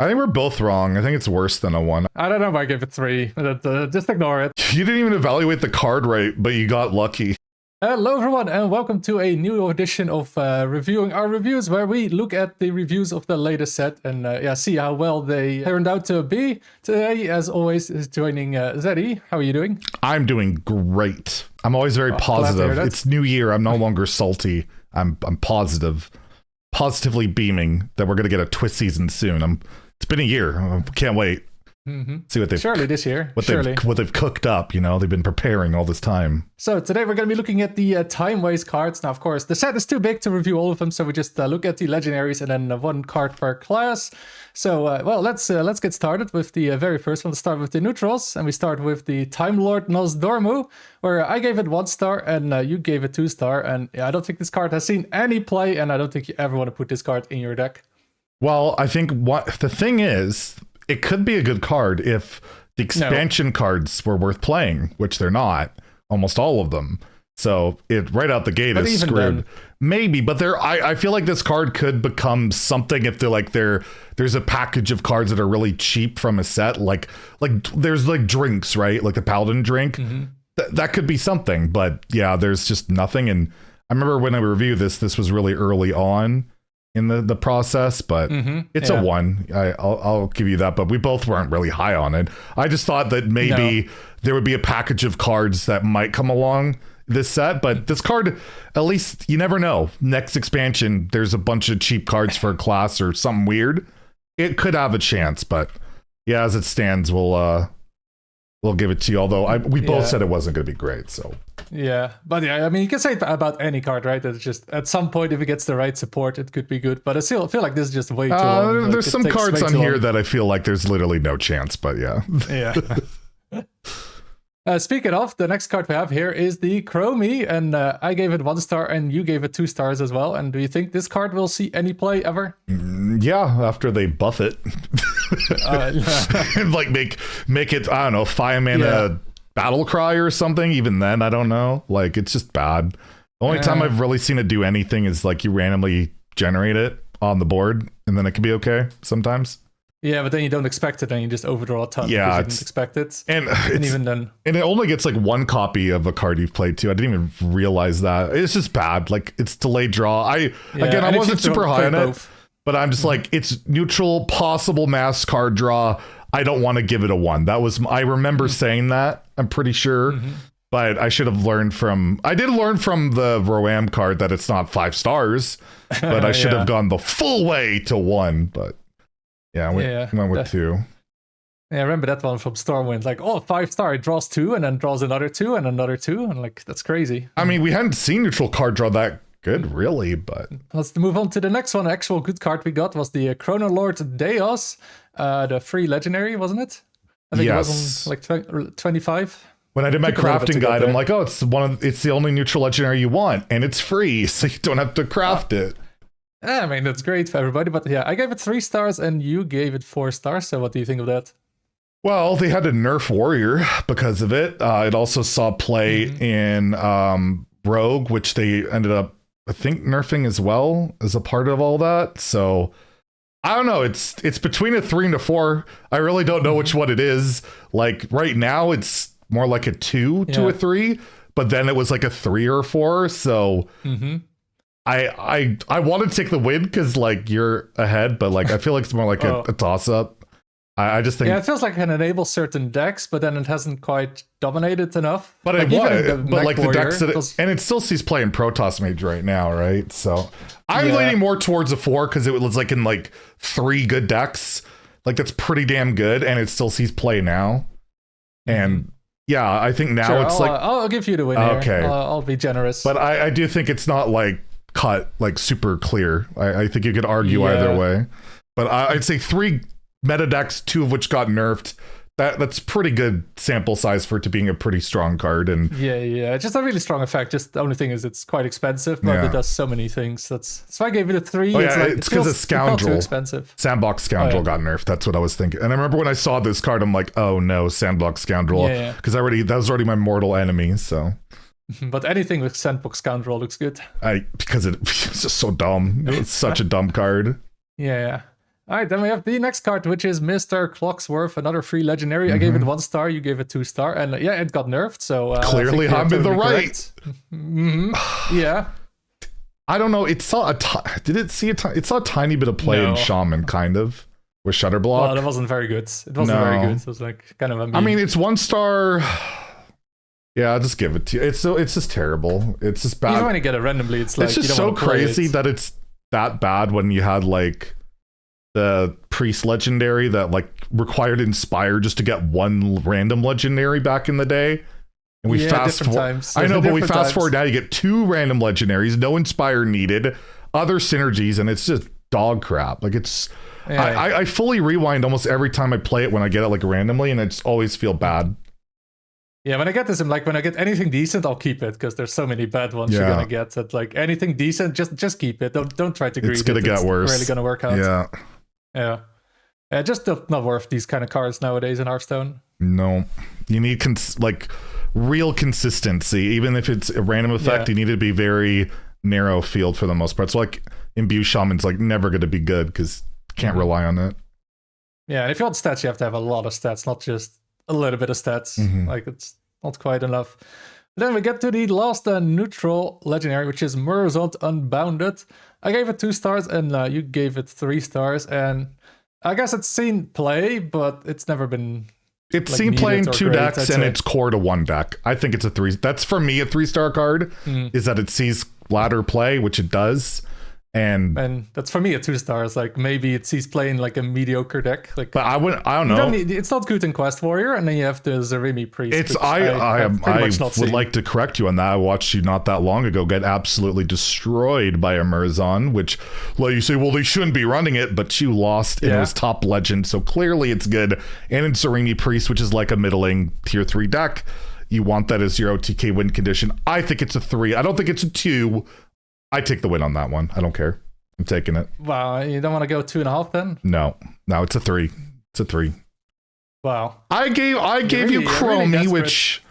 I think we're both wrong. I think it's worse than a 1. I don't know if I give it 3. Just ignore it. You didn't even evaluate the card right, but you got lucky. Hello everyone and welcome to a new edition of reviewing our reviews, where we look at the reviews of the latest set and see how well they turned out to be. Today, as always, is joining Zeddy. How are you doing? I'm doing great. I'm always very positive. It's New Year. I'm no longer salty. I'm positive. Positively beaming that we're going to get a twist season soon. It's been a year. I can't wait. See what they've surely this year. What they've cooked up. You know, they've been preparing all this time. So today we're going to be looking at the Timeways cards. Now, of course, the set is too big to review all of them, so we just look at the legendaries and then one card per class. So, well, let's get started with the very first one. Let's start with the neutrals, and we start with the Time Lord Nosdormu, where I gave it 1 star and you gave it 2 star. And I don't think this card has seen any play, and I don't think you ever want to put this card in your deck. Well, I think the thing is, it could be a good card if the expansion cards were worth playing, which they're not, almost all of them. So it right out the gate is screwed. Then, maybe, but I feel like this card could become something if there's a package of cards that are really cheap from a set, like there's like drinks, right? Like the Paladin drink. That could be something, but yeah, there's just nothing. And I remember when I reviewed this was really early on in the process, but it's a 1. I'll give you that, but we both weren't really high on it. I just thought that maybe there would be a package of cards that might come along this set, but this card, at least you never know. Next expansion, there's a bunch of cheap cards for a class or something weird. It could have a chance, but yeah, as it stands, we'll give it to you. Although we both said it wasn't going to be great, so. Yeah, but yeah, I mean, you can say it about any card, right? It's just at some point, if it gets the right support, it could be good. But I still feel like this is just way too long. There's some cards on here that I feel like there's literally no chance, but yeah. Yeah. Speaking of, the next card we have here is the Chromie, and I gave it 1 star, and you gave it 2 stars as well. And do you think this card will see any play ever? Yeah, after they buff it, and like make it, I don't know, 5 mana battle cry or something. Even then, I don't know. Like, it's just bad. The only time I've really seen it do anything is like you randomly generate it on the board, and then it can be okay sometimes. Yeah, but then you don't expect it, and you just overdraw a ton because you didn't expect it. And even then, and it only gets like 1 copy of a card you've played too. I didn't even realize that. It's just bad. Like, it's delayed draw. I wasn't super high on it, but I'm just like, it's neutral, possible mass card draw. I don't want to give it a 1. I remember saying that, I'm pretty sure, but I should have learned I did learn from the Roam card that it's not 5 stars, but I should have gone the full way to 1, but yeah, we went with 2. Yeah, I remember that one from Stormwind, like, 5 star, it draws 2 and then draws another 2 and another 2, and like, that's crazy. I mean, we hadn't seen neutral card draw that good, really, but let's move on to the next one. The actual good card we got was the Chronoloord Deos, the free legendary, wasn't it? I think it was on like 25. When I did my crafting guide, I'm like, it's the only neutral legendary you want, and it's free, so you don't have to craft it. I mean, that's great for everybody, but yeah, I gave it 3 stars and you gave it 4 stars. So what do you think of that? Well, they had to nerf Warrior because of it. It also saw play in Rogue, which they ended up, I think, nerfing as well as a part of all that. So I don't know. It's between a 3 and a 4. I really don't know which one it is. Like right now, it's more like a 2 to a 3, but then it was like a 3 or a 4. So I want to take the win because like you're ahead, but like I feel like it's more like a toss up. I just think, it feels like it can enable certain decks, but then it hasn't quite dominated enough. But like the decks and it still sees play in Protoss Mage right now, right? So I'm leaning more towards a 4 because it was like in like 3 good decks, like that's pretty damn good, and it still sees play now. And yeah, I think now it's I'll give you the win. Okay, I'll be generous, but I do think it's not like cut like super clear. I think you could argue either way, but I'd say 3 meta decks, 2 of which got nerfed. That's pretty good sample size for it to being a pretty strong card. And it's just a really strong effect. Just the only thing is it's quite expensive, but it does so many things. So I gave it a 3. It's because it's Scoundrel. Too expensive. Sandbox Scoundrel got nerfed. That's what I was thinking. And I remember when I saw this card, I'm like, oh no, Sandbox Scoundrel, because that was already my mortal enemy. So. But anything with Sandbox Scoundrel looks good. Because it's just so dumb. It's such a dumb card. Yeah. All right, then we have the next card, which is Mr. Clocksworth, another free legendary. I gave it 1 star, you gave it 2 star, and yeah, it got nerfed. So clearly, I'm in the right. Yeah. I don't know. It saw did it see it saw a tiny bit of play in Shaman, kind of with Shutter Block. Well, that wasn't very good. It wasn't very good. It was like kind of a meme. I mean, it's 1 star. Yeah, I'll just give it to you. It's just terrible. It's just bad. Even when you get it randomly, it's like it's just so crazy that it's that bad when you had like the priest legendary that like required Inspire just to get 1 random legendary back in the day. And we fast forward. I know, but we fast forward now. You get 2 random legendaries, no Inspire needed, other synergies, and it's just dog crap. Like it's. Yeah. I fully rewind almost every time I play it when I get it like randomly, and I just always feel bad. Yeah, when I get this, I'm like, when I get anything decent, I'll keep it because there's so many bad ones you're gonna get. That like anything decent, just keep it. Don't try to greed. It's gonna get worse. It's really gonna work out. Yeah. Just not worth these kind of cards nowadays in Hearthstone. No, you need like real consistency. Even if it's a random effect, you need to be very narrow field for the most part. So like Imbue Shaman's like never gonna be good because you can't rely on it. Yeah, and if you want stats, you have to have a lot of stats, not just a little bit of stats. Like it's not quite enough. Then we get to the last neutral legendary, which is Murzold Unbounded. I gave it 2 stars, and you gave it 3 stars. And I guess it's seen play, but it's never been. It's seen play in 2 decks, and it's core to 1 deck. I think it's a 3. That's for me a 3-star card. Is that it sees ladder play, which it does. And that's for me a 2 stars. Like maybe it sees playing like a mediocre deck. Like, but I don't know. It's not good in Quest Warrior, and then you have the Zarimi Priest. It's I would like to correct you on that. I watched you not that long ago get absolutely destroyed by a Murzon, which well you say, well they shouldn't be running it, but you lost and it was top legend, so clearly it's good. And in Zarimi Priest, which is like a middling tier 3 deck, you want that as your OTK win condition. I think it's a 3. I don't think it's a 2. I take the win on that one. I don't care. I'm taking it. Wow, you don't want to go 2.5 then? No, it's a 3. It's a 3. Wow. I gave you Chromie, really which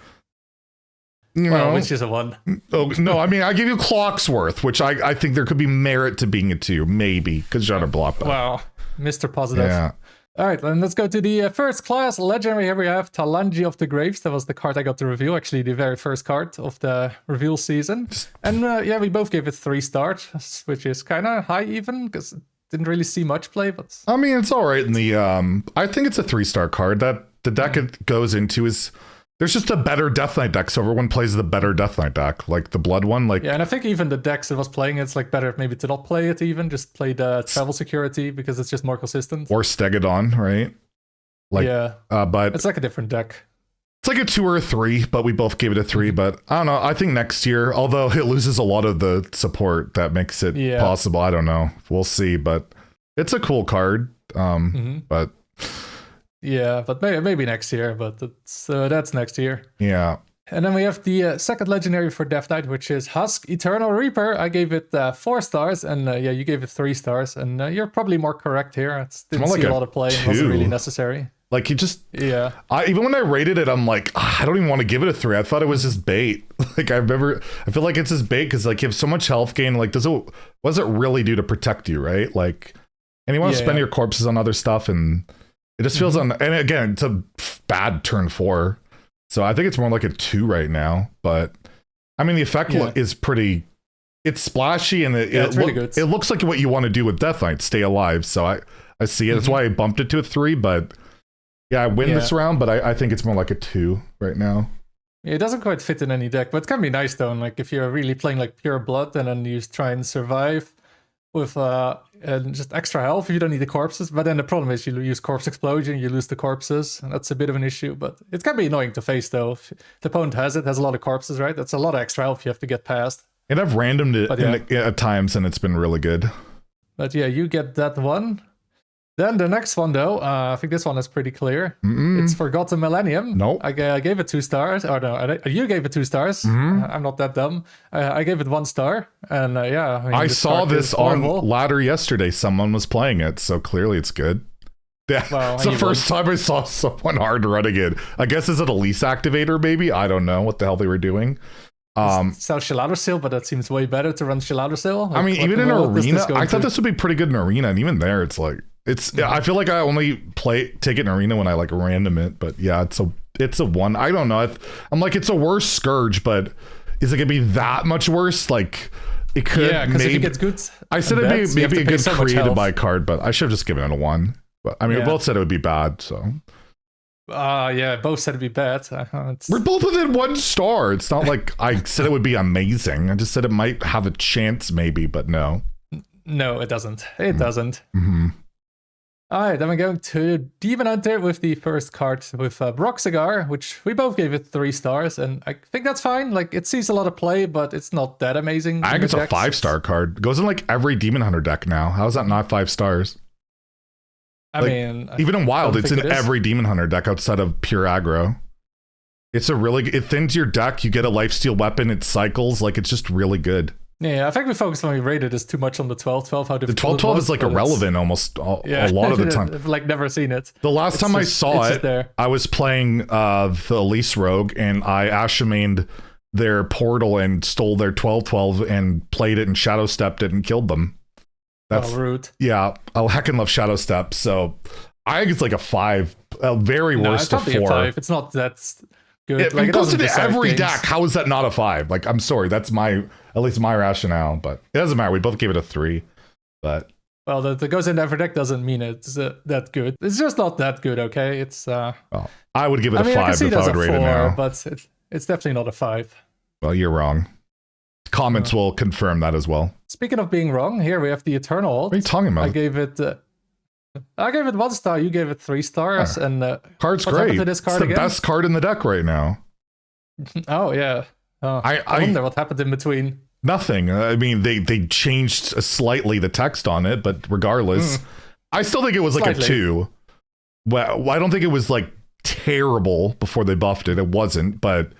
which is a 1. Oh no, I mean I gave you Clocksworth, which I think there could be merit to being a 2, maybe because Shutter Block. Wow, Mr. Positive. Yeah. All right, then let's go to the first class legendary. Here we have Talanji of the Graves. That was the card I got to review, actually the very first card of the reveal season. And yeah, we both gave it 3 stars, which is kind of high even, because it didn't really see much play. But I mean, it's all right in the. I think it's a 3-star card. That the deck it goes into is. There's just a better Death Knight deck, so everyone plays the better Death Knight deck, like the Blood one. Like yeah, and I think even the decks that was playing it's like better maybe to not play it even, just play the Travel Security because it's just more consistent. Or Stegadon, right? Like but it's like a different deck. It's like a 2 or a 3, but we both gave it a 3. But I don't know. I think next year, although it loses a lot of the support that makes it possible, I don't know. We'll see. But it's a cool card. But. Yeah, but maybe next year, but that's next year. Yeah. And then we have the second legendary for Death Knight, which is Husk Eternal Reaper. I gave it 4 stars, and yeah, you gave it 3 stars, and you're probably more correct here. It didn't see a lot of play, and wasn't really necessary. Like, you just... Yeah. Even when I rated it, I'm like, I don't even want to give it a 3. I thought it was his bait. Like, I feel like it's his bait, because, like, you have so much health gain, like, what does it really do to protect you, right? Like, and you want to spend your corpses on other stuff, and... It just feels and again, it's a bad turn 4. So I think it's more like a 2 right now. But I mean, the effect is pretty, it's splashy and it's really good. It looks like what you want to do with Death Knight, stay alive. So I see it. That's why I bumped it to a 3. But yeah, I win this round, but I think it's more like a 2 right now. Yeah, it doesn't quite fit in any deck, but it can be nice though. And like if you're really playing like pure blood and then you try and survive with just extra health, you don't need the corpses. But then the problem is you use corpse explosion, you lose the corpses, and that's a bit of an issue. But it can be annoying to face though. If the opponent has a lot of corpses, right? That's a lot of extra health you have to get past. And I've randomed it at times, and it's been really good. But yeah, you get that one. Then the next one, though, I think this one is pretty clear. It's Forgotten Millennium. Nope. I gave it 2 stars. Or no, you gave it 2 stars. I'm not that dumb. I gave it 1 star. And yeah. I saw this on ladder yesterday. Someone was playing it, so clearly it's good. Yeah, well, it's the first time I saw someone hard running it. I guess is it a lease activator, maybe? I don't know what the hell they were doing. Sell Shaladersil, but that seems way better to run Shaladersil. I mean, even in Arena, I thought this would be pretty good in Arena, and even there, it's like, I feel like I only take it in arena when I like random it, but yeah, it's a 1. I don't know. I'm like, it's a worse Scourge, but is it gonna be that much worse? Like, it could. Yeah, because if it gets good, I said it'd be maybe a good created by card, but I should have just given it a 1. But I mean, we both said it would be bad, so. Yeah, both said it'd be bad. We're both within 1 star. It's not like I said it would be amazing. I just said it might have a chance, maybe, but no. No, it doesn't. It doesn't. Mm-hmm. All right, then we're going to Demon Hunter with the first card with Broxigar, which we both gave it 3 stars, and I think that's fine. Like, it sees a lot of play, but it's not that amazing. I think it's a 5-star card. It goes in like every Demon Hunter deck now. How is that not 5 stars? I mean, even in Wild, it's in every Demon Hunter deck outside of pure aggro. It's it thins your deck. You get a lifesteal weapon. It cycles. Like, it's just really good. Yeah, I think we focused when we rated this too much on the 12-12. How the 12-12 is like irrelevant almost a lot of the time. I've like never seen it. The last time I saw it, I was playing the Elise Rogue, and I Ashamaned their portal and stole their 12-12 and played it and shadow stepped it and killed them. That's rude. Yeah, I heckin' love Shadow Step, so I think it's like a 5, a very worst of 4. A 5. It's not that good. It goes into every deck. How is that not a 5? Like, I'm sorry, that's at least my rationale, but it doesn't matter. We both gave it a 3, but well, that it goes into every deck doesn't mean it's that good. It's just not that good. Okay, it's. Well, I would give it a 5 if I would rate it now, but it's definitely not a 5. Well, you're wrong. Comments will confirm that as well. Speaking of being wrong, here we have the Eternal Ult. What are you talking about? I gave it 1 star. You gave it 3 stars. And card's great. It's the best card in the deck right now. Oh yeah. I wonder what happened in between. Nothing. I mean, they changed slightly the text on it, but regardless, I still think it was like a 2. Well, I don't think it was like terrible before they buffed it. It wasn't, but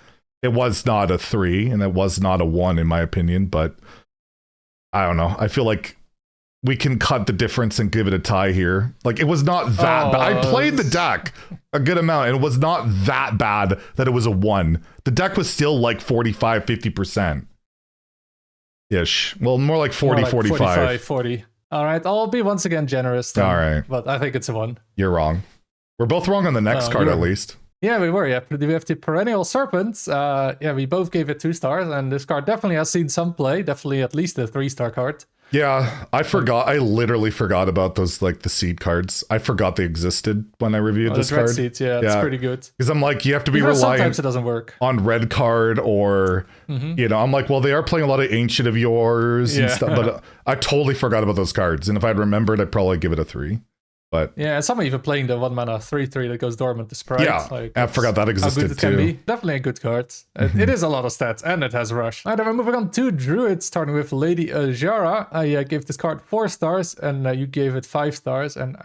it was not a 3, and it was not a 1 in my opinion, but I don't know. I feel like we can cut the difference and give it a tie here. Like, it was not that bad. I played the deck a good amount, and it was not that bad that it was a 1. The deck was still like 45, 50%. Ish. Well, more like 40, more like 45. 45, 40. All right, I'll be once again generous then, all right. But I think it's a 1. You're wrong. We're both wrong on the next card, at least. Yeah, we were. Yeah, we have the Perennial Serpent. Yeah, we both gave it 2 stars, and this card definitely has seen some play. Definitely at least a 3-star card. Yeah, I forgot. I literally forgot about those, like the seed cards. I forgot they existed when I reviewed this card. Red seeds, yeah, it's pretty good. Because I'm like, you have to be reliant. Sometimes it doesn't work on red card, or you know, I'm like, well, they are playing a lot of Ancient of Yours and stuff, but I totally forgot about those cards. And if I'd remembered, I'd probably give it a 3. But yeah, some are even playing the 1 mana 3/3 that goes dormant to Sprite. Yeah, like, I forgot that existed how good it too. Can be. Definitely a good card. It is a lot of stats, and it has Rush. All right, then we're moving on to Druid, starting with Lady Ajara. I gave this card 4 stars, and you gave it 5 stars. And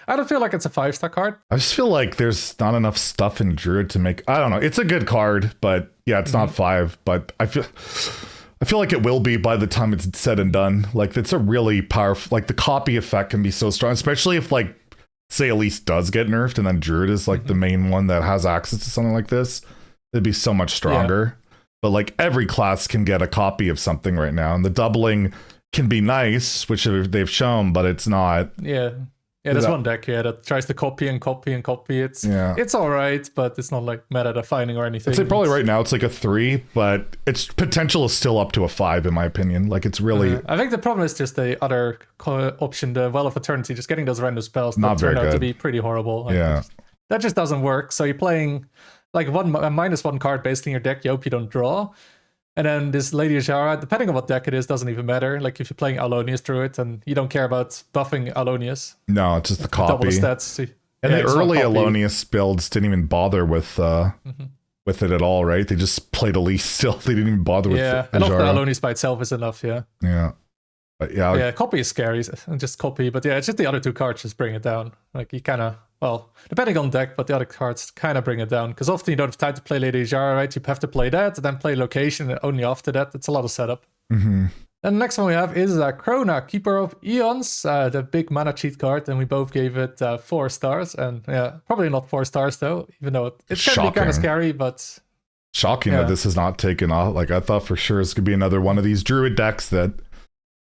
I don't feel like it's a 5-star card. I just feel like there's not enough stuff in Druid to make. I don't know. It's a good card, but yeah, it's not 5. But I feel like it will be by the time it's said and done. Like, it's a really powerful, like the copy effect can be so strong, especially if, like, say Elise does get nerfed and then Druid is like the main one that has access to something like this. It'd be so much stronger. But like, every class can get a copy of something right now, and the doubling can be nice, which they've shown, but it's not. Yeah, there's one deck that tries to copy and copy and copy. It's all right, but it's not like meta defining or anything. I'd say probably right now it's like a 3, but its potential is still up to a 5 in my opinion. Like, it's really. I think the problem is just the other option, the Well of Eternity, just getting those random spells not that turn out to be pretty horrible. Like, that just doesn't work. So you're playing like a -1 card basically in your deck. You hope you don't draw. And then this Lady Ajara, depending on what deck it is, doesn't even matter. Like, if you're playing Alonius Druid and you don't care about buffing Alonius. No, it's just the copy. Double the stats. And the early Alonius builds didn't even bother with it at all, right? They just played Elise still. They didn't even bother with Ajara. And often Alonius by itself is enough, Yeah. But yeah, copy is scary, and just copy. But yeah, it's just the other 2 cards just bring it down. Like, you kind of, well, depending on deck, but the other cards kind of bring it down. Because often you don't have time to play Lady Ajara, right? You have to play that, and then play Location, and only after that. It's a lot of setup. And the next one we have is Krona, Keeper of Eons, the big mana cheat card, and we both gave it 4 stars. And yeah, probably not 4 stars though, even though it's going to be kind of scary, but... Shocking that this has not taken off. Like, I thought for sure it's going to be another one of these Druid decks that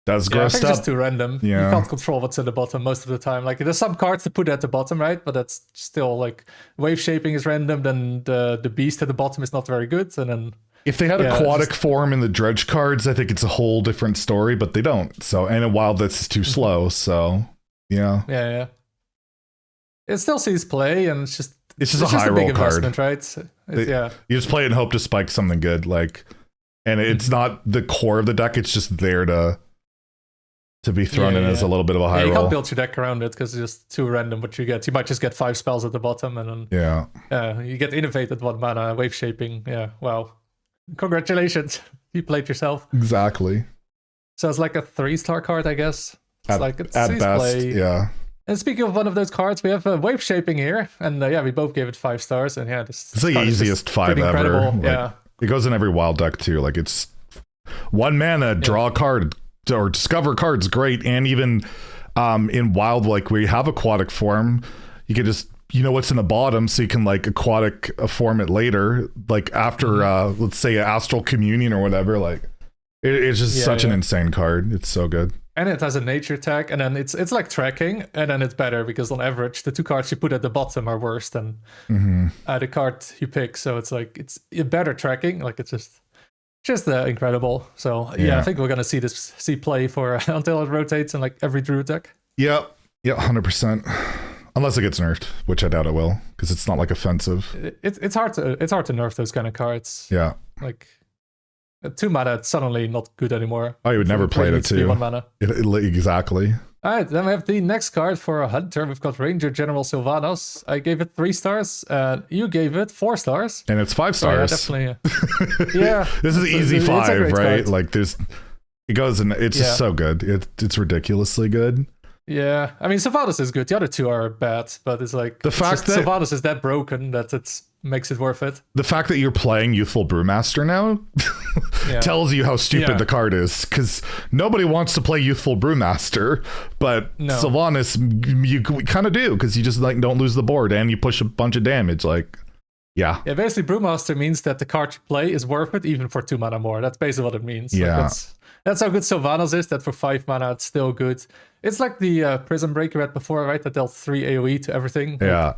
That's Yeah, I grossed think it's up. just too random. Yeah. You can't control what's at the bottom most of the time. Like there's some cards to put at the bottom, right? But that's still like wave shaping is random. Then the beast at the bottom is not very good. And then If they had aquatic form in the dredge cards, I think it's a whole different story, but they don't. So, and in wild, this is too slow. So, yeah. Yeah. It still sees play, and it's just a high roll big card, investment, right? Yeah. You just play it and hope to spike something good, like, and it's not the core of the deck. It's just there to be thrown in as a little bit of a high roll. You can't build your deck around it because it's just too random what you get. You might just get 5 spells at the bottom, and then you get innovated 1 mana wave shaping. Yeah, wow. Congratulations, you played yourself. Exactly. So it's like a 3-star card, I guess. It's at best, play. yeah. And speaking of one of those cards, we have wave shaping here, and we both gave it 5 stars. And this it's the easiest 5 ever. Like, it goes in every wild deck too. Like it's 1 mana, draw a card or discover cards, great. And even in wild, like we have aquatic form, you can just what's in the bottom, so you can like aquatic form it later, like after let's say Astral Communion or whatever. Like it's just such an insane card. It's so good. And it has a nature tag, and then it's like tracking, and then it's better because on average the 2 cards you put at the bottom are worse than the card you pick. So it's like it's better tracking. Like it's just incredible. So I think we're gonna see play for until it rotates in like every Druid deck. Yeah, 100%. Unless it gets nerfed, which I doubt it will, because it's not like offensive. It's hard to nerf those kind of cards. Yeah, like 2 mana, it's suddenly not good anymore. Oh, you would never play it too. 1 mana. Exactly. All right, then we have the next card for a Hunter. We've got Ranger General Sylvanos. I gave it 3 stars. You gave it 4 stars. And it's 5 stars. Definitely. Yeah. This is easy 5, right? Card. Like it goes and it's just so good. It's ridiculously good. Yeah, I mean Sylvanos is good. The other 2 are bad, but it's like the fact that Sylvanos is that broken that it makes it worth it. The fact that you're playing Youthful Brewmaster now tells you how stupid the card is, because nobody wants to play Youthful Brewmaster, but Sylvanos you kind of do, because you just like don't lose the board and you push a bunch of damage. Like basically Brewmaster means that the card you play is worth it even for 2 mana more. That's basically what it means. Yeah. Like that's how good Sylvanos is, that for 5 mana it's still good. It's like the Prism Breaker we had before, right? That dealt 3 AoE to everything. Yeah.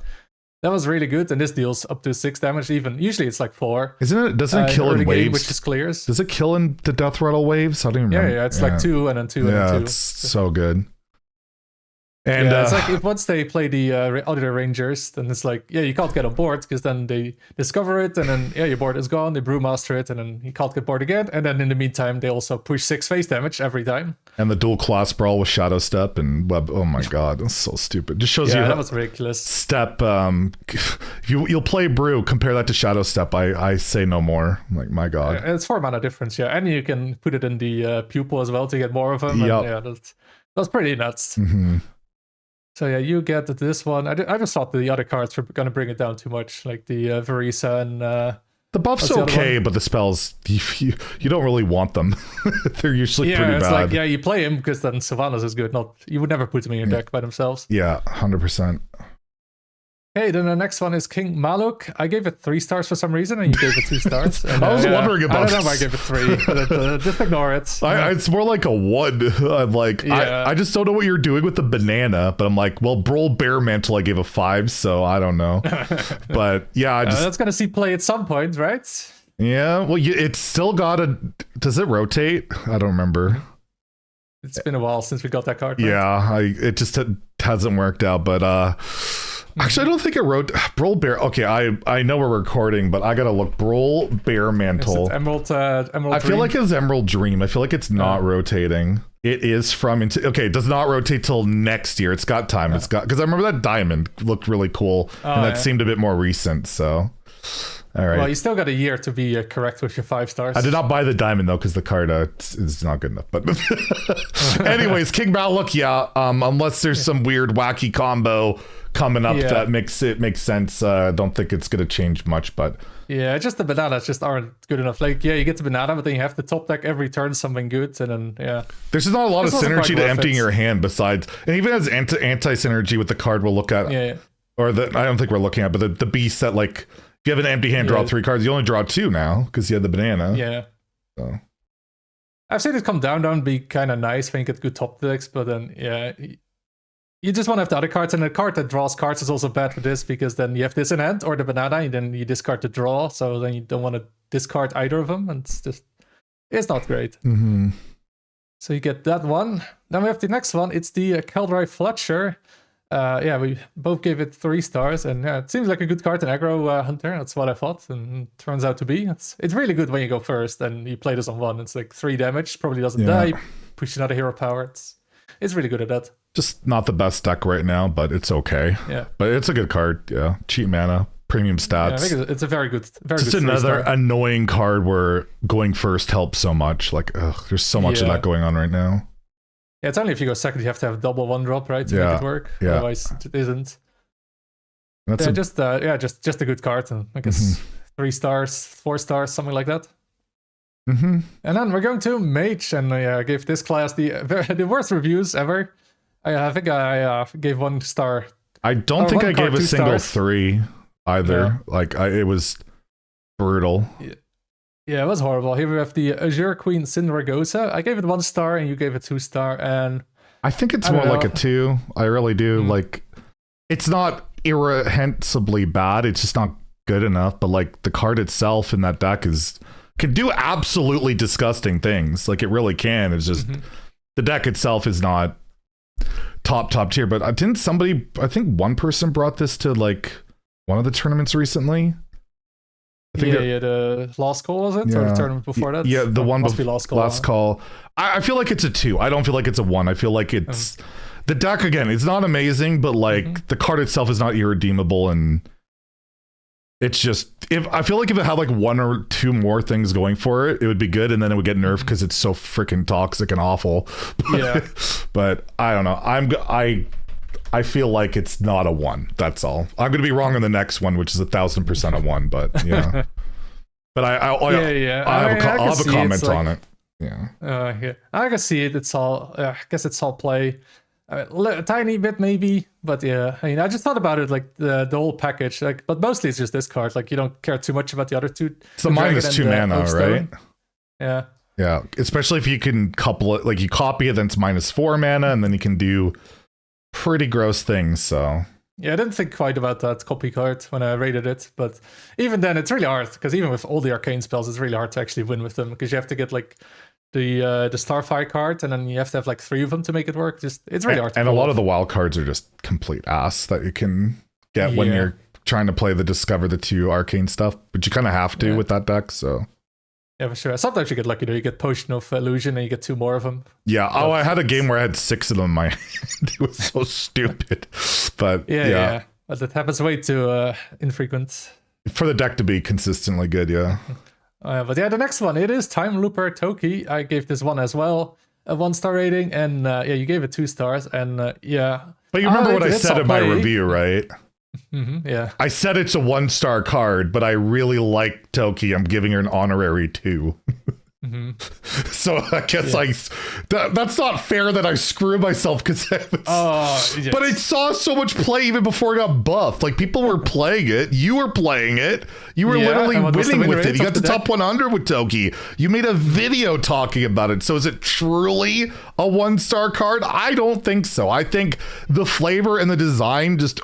That was really good, and this deals up to 6 damage even. Usually it's like 4. Isn't it? Doesn't it kill in waves? Game, which just clears. Does it kill in the Death Rattle waves? I don't even remember. Yeah, it's like 2 and then 2 and then 2. Yeah, it's so good. And it's like if once they play the other Rangers, then it's like, you can't get on board, because then they discover it, and then your board is gone, they Brewmaster it, and then you can't get board again, and then in the meantime they also push 6 face damage every time. And the dual class brawl with Shadow Step and Web. Oh my god, that's so stupid. Just shows you that was ridiculous. Step. You'll play Brew. Compare that to Shadow Step. I say no more. I'm like, my god. It's 4 mana difference, and you can put it in the pupil as well to get more of them. Yep. And, that's pretty nuts. Mm-hmm. So you get this one. I just thought the other cards were going to bring it down too much, like the Verisa and... the buff's okay, but the spells, you don't really want them. They're usually pretty bad. It's like, you play him because then Sylvanos is good. You would never put them in your deck by themselves. Yeah, 100%. Hey, then the next one is King Maluk. I gave it 3 stars for some reason, and you gave it 2 stars. And, I was wondering about I don't know if I gave it 3, but just ignore it. It's more like a 1. I'm like, I just don't know what you're doing with the banana, but I'm like, well, Brawl Bear Mantle, I gave a 5, so I don't know. But yeah, that's going to see play at some point, right? Yeah, well, it's still got does it rotate? I don't remember. It's been a while since we got that card. Right? Yeah, it just hasn't worked out, but actually, I don't think it wrote Brawl Bear. Okay, I know we're recording, but I gotta look. Brawl Bear Mantle. Is it Emerald I feel like it's Emerald Dream. I feel like it's not rotating. It is from okay. It does not rotate till next year. It's got time. It's got, because I remember that diamond looked really cool, and that seemed a bit more recent. So, all right. Well, you still got a year to be correct with your 5 stars. I did not buy the diamond though, because the card is not good enough. But anyways, King Maluk, unless there's some weird wacky combo coming up that makes sense. Don't think it's gonna change much, but just the bananas just aren't good enough. Like you get the banana, but then you have to top deck every turn something good, and then there's just not a lot of synergy to emptying your hand besides, and even as anti synergy with the card we'll look at, or I don't think we're looking at, but the beast that, like, if you have an empty hand, draw 3 cards. You only draw 2 now because you had the banana. Yeah. So. I've seen it come down and be kind of nice when you get good top decks, but then yeah, you just want to have the other cards, and the card that draws cards is also bad for this because then you have this in hand or the banana, and then you discard the draw, so then you don't want to discard either of them, and it's not great. So you get that one. Then we have the next one. It's the Keldrai Fletcher. Yeah, we both gave it 3 stars, and yeah, it seems like a good card in aggro hunter. That's what I thought, and it turns out to be. It's really good when you go first and you play this on 1. It's like 3 damage, probably doesn't die. Push another hero power. It's really good at that. Just not the best deck right now, but it's okay. Yeah, but it's a good card. Yeah, cheap mana, premium stats. Yeah, I think it's a very good. Just another annoying card where going first helps so much. Like, there's so much of that going on right now. Yeah, it's only if you go second you have to have double 1-drop, right, to make it work. Yeah. Otherwise, it isn't. That's just a good card, and I guess 3 stars, 4 stars, something like that. And then we're going to Mage, and I gave this class the worst reviews ever. I think I gave 1 star. I don't think I gave a single 3 either. Yeah. It was brutal. Yeah, it was horrible. Here we have the Azure Queen Syndragosa. I gave it 1 star, and you gave it 2 star. And I think it's more like a 2. I really do. Like, it's not irrehensibly bad. It's just not good enough. But like the card itself in that deck can do absolutely disgusting things. Like it really can. It's just the deck itself is not top tier. But I think one person brought this to like one of the tournaments recently. I think the Last Call, was it? Yeah. Or the tournament before that? Yeah, the one must be Last Call. Last Call. I feel like it's a 2. I don't feel like it's a 1. I feel like it's the deck again. It's not amazing, but like the card itself is not irredeemable, and it's just I feel like if it had like 1 or 2 more things going for it, it would be good, and then it would get nerfed because it's so freaking toxic and awful. But I don't know. I feel like it's not a 1. That's all. I'm gonna be wrong on the next one, which is 1,000% a 1. But yeah. But I'll have a comment on it. Yeah. I can see it. It's all. I guess it's all play. A tiny bit maybe, but yeah. I mean, I just thought about it like the whole package. Like, but mostly it's just this card. Like, you don't care too much about the other 2. It's the -2 mana, right? Yeah. Yeah. Especially if you can couple it. Like you copy it, then it's -4 mana, and then you can do pretty gross things. So yeah, I didn't think quite about that copy card when I rated it, but even then it's really hard because even with all the arcane spells, it's really hard to actually win with them because you have to get like the Starfire card, and then you have to have like 3 of them to make it work. It's really hard. And a lot of the wild cards are just complete ass that you can get when you're trying to play the Discover the 2 arcane stuff, but you kind of have to with that deck. So yeah, for sure. Sometimes you get lucky though. You get Potion of Illusion and you get 2 more of them. Yeah. But I had a game where I had 6 of them in my hand. It was so stupid. But yeah. But that happens way too infrequent. For the deck to be consistently good, yeah. But yeah, the next one, it is Time Looper Toki. I gave this one as well a 1-star rating, and you gave it 2 stars, and yeah. But you remember what I said in my review, right? Yeah. I said it's a 1-star card, but I really like Toki. I'm giving her an honorary 2. So I guess that's not fair that I screw myself because but it saw so much play even before it got buffed. Like people were playing it, you were playing it, you were literally winning with it. You got the top 100 with Toki. You made a video talking about it. So is it truly a 1-star card? I don't think so. I think the flavor and the design just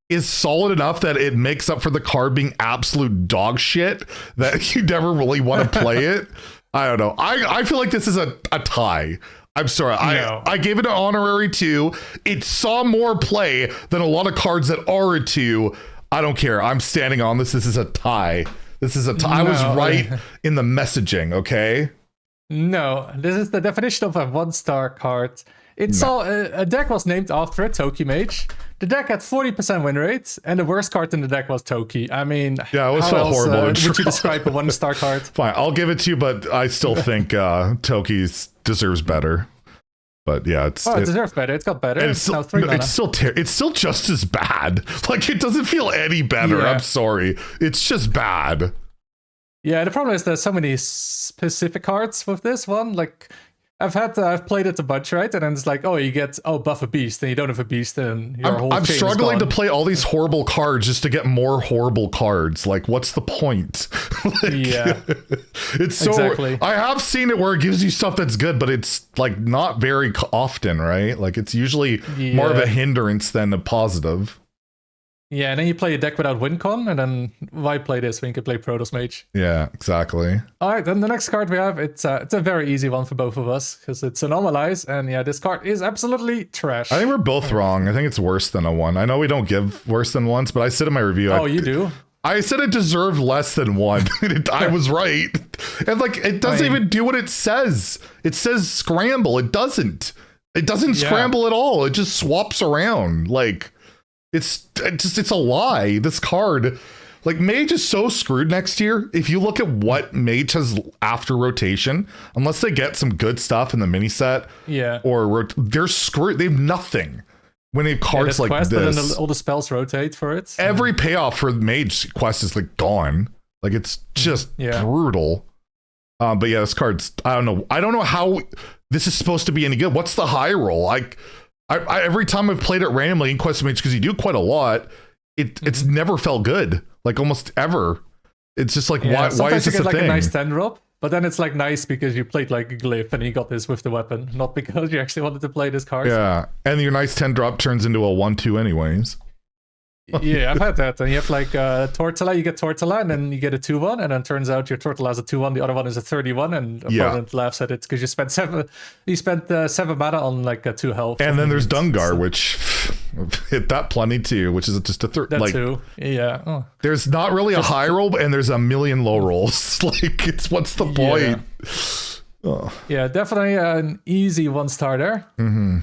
is solid enough that it makes up for the card being absolute dog shit that you never really want to play it. I don't know. I feel like this is a tie. I'm sorry. I gave it an honorary 2. It saw more play than a lot of cards that are a 2. I don't care. I'm standing on this. This is a tie. This is a tie. I was right in the messaging, okay? No, this is the definition of a 1-star card. It saw a deck was named after a Toki Mage. The deck had 40% win rate, and the worst card in the deck was Toki. I mean, yeah, it was so horrible. Would you describe a 1-star card? Fine, I'll give it to you, but I still think Toki's deserves better. But yeah, it deserves better. It's got better. It's still, it's still just as bad. Like it doesn't feel any better. Yeah. I'm sorry. It's just bad. Yeah, the problem is there's so many specific cards with this one. Like I've played it a bunch, right? And then it's like, you get buff a beast, and you don't have a beast, and your whole I'm struggling to play all these horrible cards just to get more horrible cards. Like, what's the point? Yeah. It's so Exactly. I have seen it where it gives you stuff that's good, but it's like not very often, right? Like it's usually more of a hindrance than a positive. Yeah, and then you play a deck without WinCon, and then why play this when you can play Protoss Mage? Yeah, exactly. All right, then the next card we have, it's a very easy one for both of us, because it's Anomalize, and yeah, this card is absolutely trash. I think we're both wrong. I think it's worse than a 1. I know we don't give worse than 1s, but I said in my review. Oh, you do? I said it deserved less than 1. I was right. And like, it doesn't even do what it says. It says scramble. It doesn't. It doesn't scramble at all. It just swaps around. Like, it's a lie. This card, like, Mage is so screwed next year. If you look at what Mage has after rotation, unless they get some good stuff in the mini set, or they're screwed. They have nothing when they have cards like quest, this. But then all the spells rotate for it. Every payoff for Mage quest is like gone. Like it's just brutal. But yeah, this card's, I don't know how this is supposed to be any good. What's the high roll? Like, I every time I've played it randomly in Quest of Mage, because you do quite a lot, it's never felt good. Like almost ever. It's just like, why is this you get a like thing? a nice 10 drop, but then it's like nice because you played like a glyph and you got this with the weapon, not because you actually wanted to play this card. Yeah, and your nice 10 drop turns into a 1/2 anyways. Yeah, I've had that. And you have like Tortilla, you get Tortilla, and then you get a 2/1, and then turns out your Tortilla is a 2/1, the other one is a 30/1, and opponent laughs at it because you spent 7 mana on like a 2 health. And then there's Dungar, which hit that plenty too, which is just a third. That like, too. Yeah. Oh. There's not really a high roll, and there's a million low rolls. Like, it's what's the point? Yeah, definitely an easy 1-star there. Mm-hmm.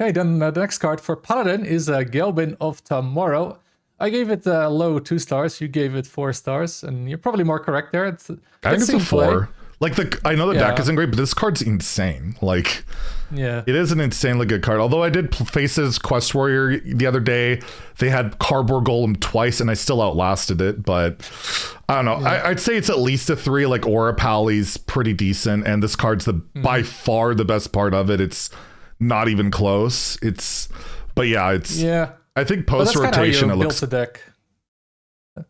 Okay, then the next card for Paladin is Gelbin of Tomorrow. I gave it low 2 stars. You gave it 4 stars, and you're probably more correct there. I think it's a 4. Like I know the deck isn't great, but this card's insane. Like, it is an insanely good card. Although I did face his Quest Warrior the other day. They had Cardboard Golem twice, and I still outlasted it. But I don't know. I'd say it's at least a 3. Like Aura Pally's pretty decent, and this card's by far the best part of it. It's not even close. I think post rotation it looks. Built the deck.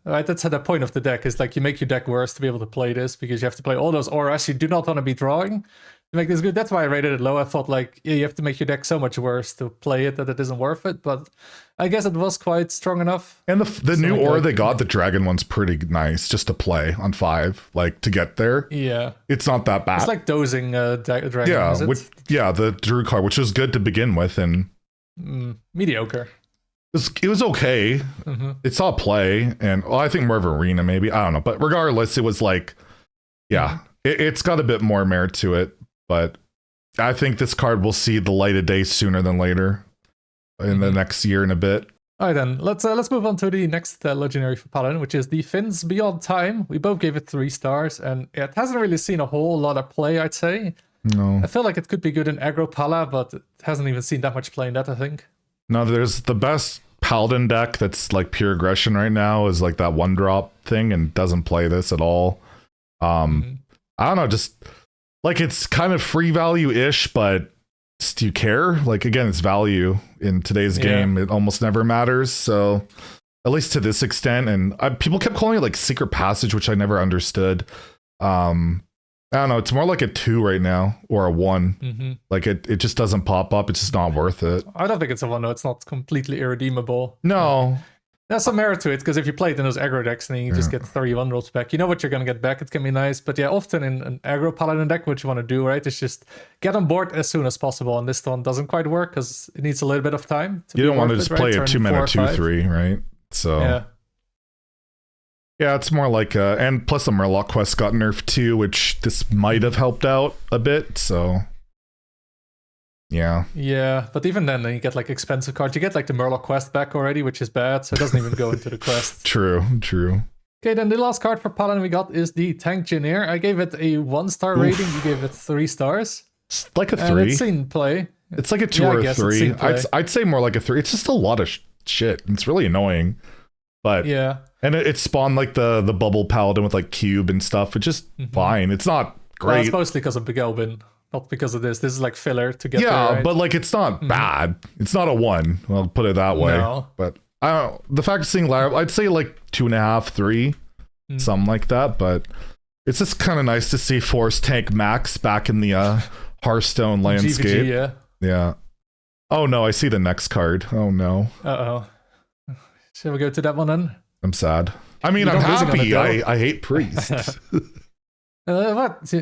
Right, that's the point of the deck, is like you make your deck worse to be able to play this, because you have to play all those auras you do not want to be drawing to make this good. That's why I rated it low. I thought like, you have to make your deck so much worse to play it that it isn't worth it, but I guess it was quite strong enough. And the new aura they got, the dragon one's pretty nice just to play on 5, like to get there. Yeah, it's not that bad. It's like dozing dragon. Yeah, the Druid card, which was good to begin with, and mediocre. It was okay. It saw play, and I think more of arena maybe. I don't know, but regardless, it was like, it's got a bit more merit to it. But I think this card will see the light of day sooner than later in the next year and a bit. All right, then let's move on to the next legendary for Paladin, which is the Finns Beyond Time. We both gave it 3 stars, and it hasn't really seen a whole lot of play, I'd say. No, I feel like it could be good in aggro Pala, but it hasn't even seen that much play in that, I think. No, there's the best Paladin deck that's like pure aggression right now is like that 1-drop thing, and doesn't play this at all. I don't know, just like it's kind of free value-ish, but do you care? Like, again, it's value in today's game. It almost never matters. So at least to this extent, and people kept calling it like Secret Passage, which I never understood. I don't know, it's more like a 2 right now, or a 1. Like it just doesn't pop up. It's just not worth it. I don't think it's a 1, no. It's not completely irredeemable. No. There's some merit to it, because if you play it in those aggro decks, then you just get 31 rolls back. You know what you're going to get back. It can be nice. But yeah, often in an aggro Paladin deck, what you want to do, right, is just get on board as soon as possible. And this one doesn't quite work, because it needs a little bit of time. You don't want to just play a 2-mana 2/3, right? So yeah, it's more like and plus the Murloc quest got nerfed too, which this might have helped out a bit. So yeah, but even then you get like expensive cards. You get like the Murloc quest back already, which is bad, so it doesn't even go into the quest. True. Okay, then the last card for Paladin we got is the Tank Engineer. I gave it a 1-star rating. You gave it 3 stars. It's like a 3. And it's seen play. It's like a 2 or a 3. I'd say more like a 3. It's just a lot of shit. It's really annoying. But and it spawned like the bubble Paladin with like cube and stuff. It's just fine. It's not great. Well, it's mostly because of Begelbin, not because of this. This is like filler to get there, right? But like it's not bad. It's not a 1. I'll put it that way. No. But I don't know. The fact of seeing Lara, I'd say like 2.5, 3. something like that. But it's just kind of nice to see Force Tank Max back in the Hearthstone landscape. GVG, yeah. Oh no, I see the next card. Oh no. Shall we go to that one then? I'm sad. I mean, I'm happy. I hate Priest. What?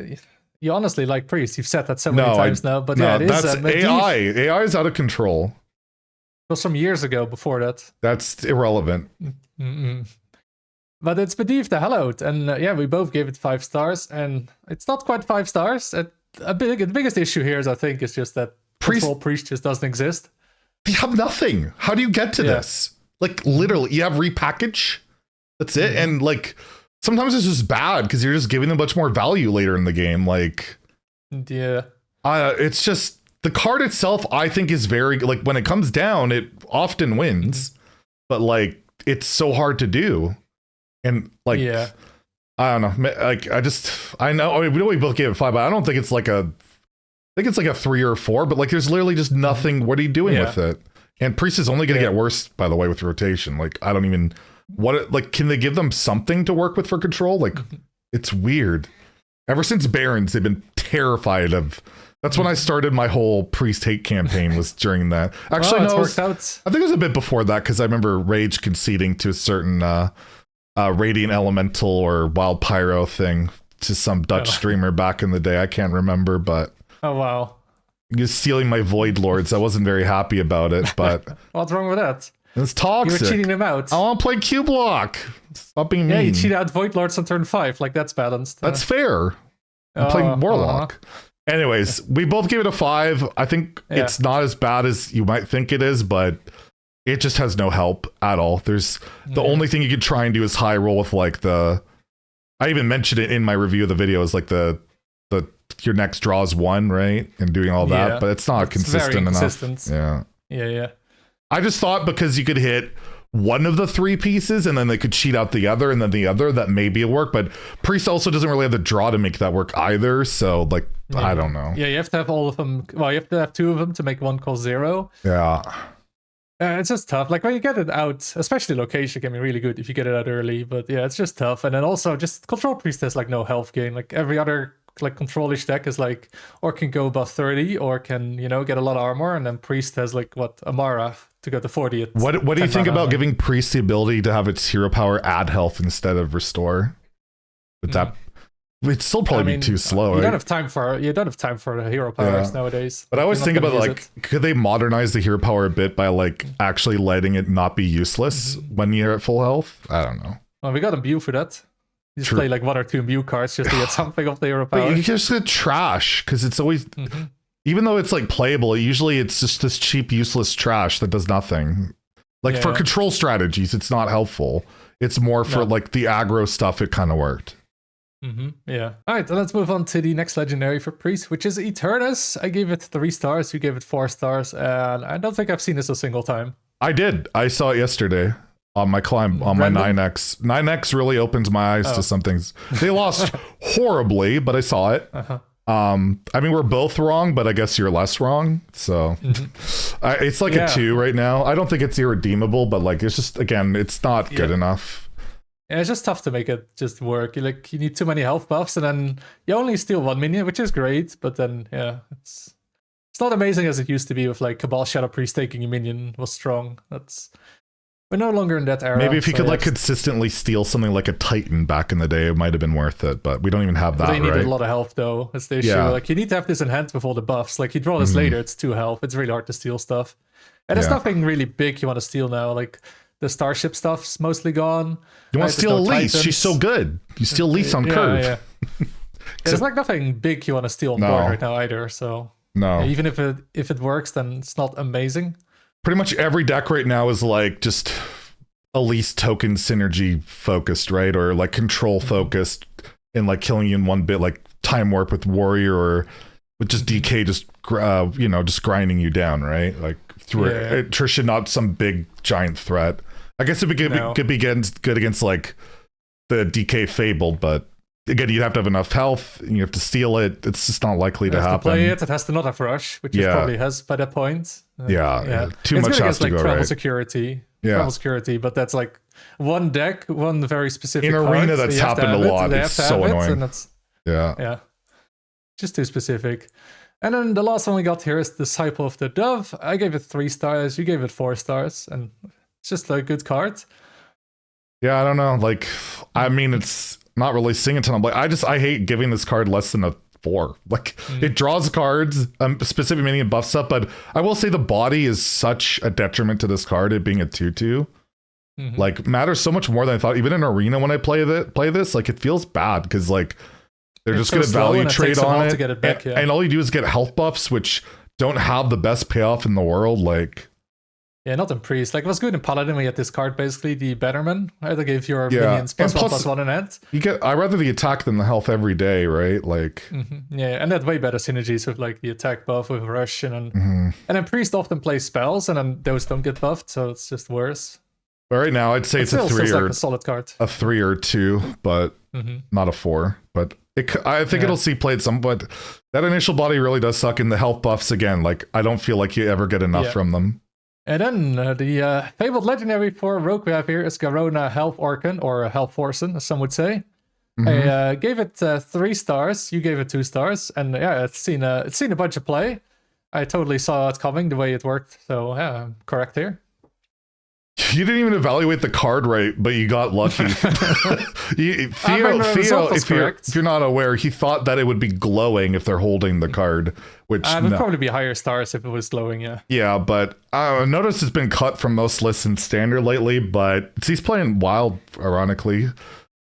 You honestly like Priest. You've said that so many times now. But yeah, it is. That's AI. AI is out of control. It was from years ago before that. That's irrelevant. But it's Medivh the Hallowed. And yeah, we both gave it 5 stars. And it's not quite 5 stars. The biggest issue here is, I think, is just that Priest just doesn't exist. You have nothing. How do you get to this? Like, literally, you have repackage. That's it. And like, sometimes it's just bad because you're just giving them much more value later in the game. Like, yeah. It's just, the card itself, I think, is very, like, when it comes down, it often wins. But like, it's so hard to do. And like, I don't know. Like, I know. I mean, we know we both gave it 5, but I don't think it's like I think it's like a 3 or 4, but like, there's literally just nothing. What are you doing with it? And Priest is only going to get worse, by the way, with rotation. Like, I don't even, can they give them something to work with for control? Like, it's weird. Ever since Barons, they've been terrified of, that's when I started my whole Priest hate campaign, was during that. Actually, no, worked out. I think it was a bit before that, because I remember Rage conceding to a certain Radiant Elemental or Wild Pyro thing to some Dutch streamer back in the day. I can't remember, but... Oh, wow. He was stealing my Void Lords. I wasn't very happy about it, but... What's wrong with that? It's toxic. You were cheating them out. I want to play Q-Block. Stop being mean. Yeah, you cheat out Void Lords on turn 5. Like, that's balanced. That's fair. I'm playing Warlock. Anyways, we both gave it a 5. I think it's not as bad as you might think it is, but it just has no help at all. There's the only thing you could try and do is high roll with like I even mentioned it in my review of the video, is like the your next draws 1, right? And doing all that, but it's not consistent enough. Yeah. I just thought because you could hit one of the 3 pieces and then they could cheat out the other and then the other, that maybe it'll work. But Priest also doesn't really have the draw to make that work either. So like, I don't know. Yeah, you have to have all of them. Well, you have to have 2 of them to make one cost 0. Yeah. It's just tough. Like when you get it out, especially location can be really good if you get it out early. But yeah, it's just tough. And then also just Control Priest has like no health gain. Like every other like control-ish deck is like, or can go above 30 or can, get a lot of armor. And then Priest has like Amara to go to 40. What do you think about giving Priest the ability to have its hero power add health instead of restore? But that it'd still probably be too slow. You don't have time for the hero powers nowadays. But I always think about like, could they modernize the hero power a bit by like actually letting it not be useless when you're at full health? I don't know. Well, we got Imbue for that. You just play like 1 or 2 Imbue cards just to get something off the hero power. But you just get trash because it's always, even though it's like playable, usually it's just this cheap, useless trash that does nothing. Like for control strategies, it's not helpful. It's more for like the aggro stuff. It kind of worked. Yeah. All right, let's move on to the next legendary for Priest, which is Eternus. I gave it 3 stars. You gave it 4 stars, and I don't think I've seen this a single time. I did. I saw it yesterday on my climb on my 9x. 9x really opens my eyes to some things. They lost horribly, but I saw it. I mean, we're both wrong, but I guess you're less wrong. So it's like a 2 right now. I don't think it's irredeemable, but like it's just, again, it's not good enough. Yeah, it's just tough to make it just work. You need too many health buffs, and then you only steal 1 minion, which is great. But then, it's not amazing as it used to be with like Cabal Shadow Priest taking a minion was strong. We're no longer in that era. Maybe if you could like consistently steal something like a Titan back in the day, it might have been worth it. But we don't even have that. They needed a lot of health though. That's the issue. Like you need to have this in hand with all the buffs. Like you draw this later, it's 2 health. It's really hard to steal stuff, and there's nothing really big you want to steal now. Like the Starship stuff's mostly gone. You want to steal Elise? She's so good. You steal Elise on curve. Yeah. There's like nothing big you want to steal on board right now either. So even if it works, then it's not amazing. Pretty much every deck right now is like just Elise token synergy focused, right? Or like control focused and like killing you in 1 bit, like Time Warp with Warrior or with just DK, just just grinding you down, right? Like through attrition, not some big giant threat. I guess it could be good against like the DK Fabled, but again, you'd have to have enough health and you have to steal it. It's just not likely to happen. It has to not have rush, which it probably has by that point. Too much has to go right. Security, Yeah. Security, but that's like one deck, one very specific in Arena. That's happened a lot. It's so annoying. And that's, yeah. Just too specific. And then the last one we got here is Disciple of the Dove. I gave it 3 stars. You gave it 4 stars, and it's just a good card. Yeah, I don't know. Like, I mean, it's not really singing to them. Like, I hate giving this card less than a 4. Like, it draws cards, specific meaning and buff stuff, but I will say the body is such a detriment to this card, it being a 2/2. Like, matters so much more than I thought. Even in Arena, when I play this, like, it feels bad because, like, they're just going to value trade on it. To get it back, and all you do is get health buffs, which don't have the best payoff in the world. Like, yeah, not in Priest. Like, it was good in Paladin when you had this card, basically, the Betterman. Right? They gave your minions +1/+1 in it. I rather the attack than the health every day, right? Like, yeah, and that way better synergies with like the attack buff with Rush, and then Priest often plays spells, and then those don't get buffed, so it's just worse. But right now, I'd say it's a 3 or like a solid card. A 3 or 2, but not a 4. But I think it'll see play at some. But that initial body really does suck. In the health buffs again, like I don't feel like you ever get enough from them. And then the fabled legendary for Rogue we have here is Garona Health Orcan, or Health Forsen, as some would say. I gave it 3 stars. You gave it 2 stars, and yeah, it's seen a bunch of play. I totally saw it coming the way it worked. So yeah, I'm correct here. You didn't even evaluate the card right, but you got lucky. Theo, if you're not aware, he thought that it would be glowing if they're holding the card, which it would probably be higher stars if it was glowing, yeah. Yeah, but notice it's been cut from most lists in Standard lately, but he's playing Wild, ironically.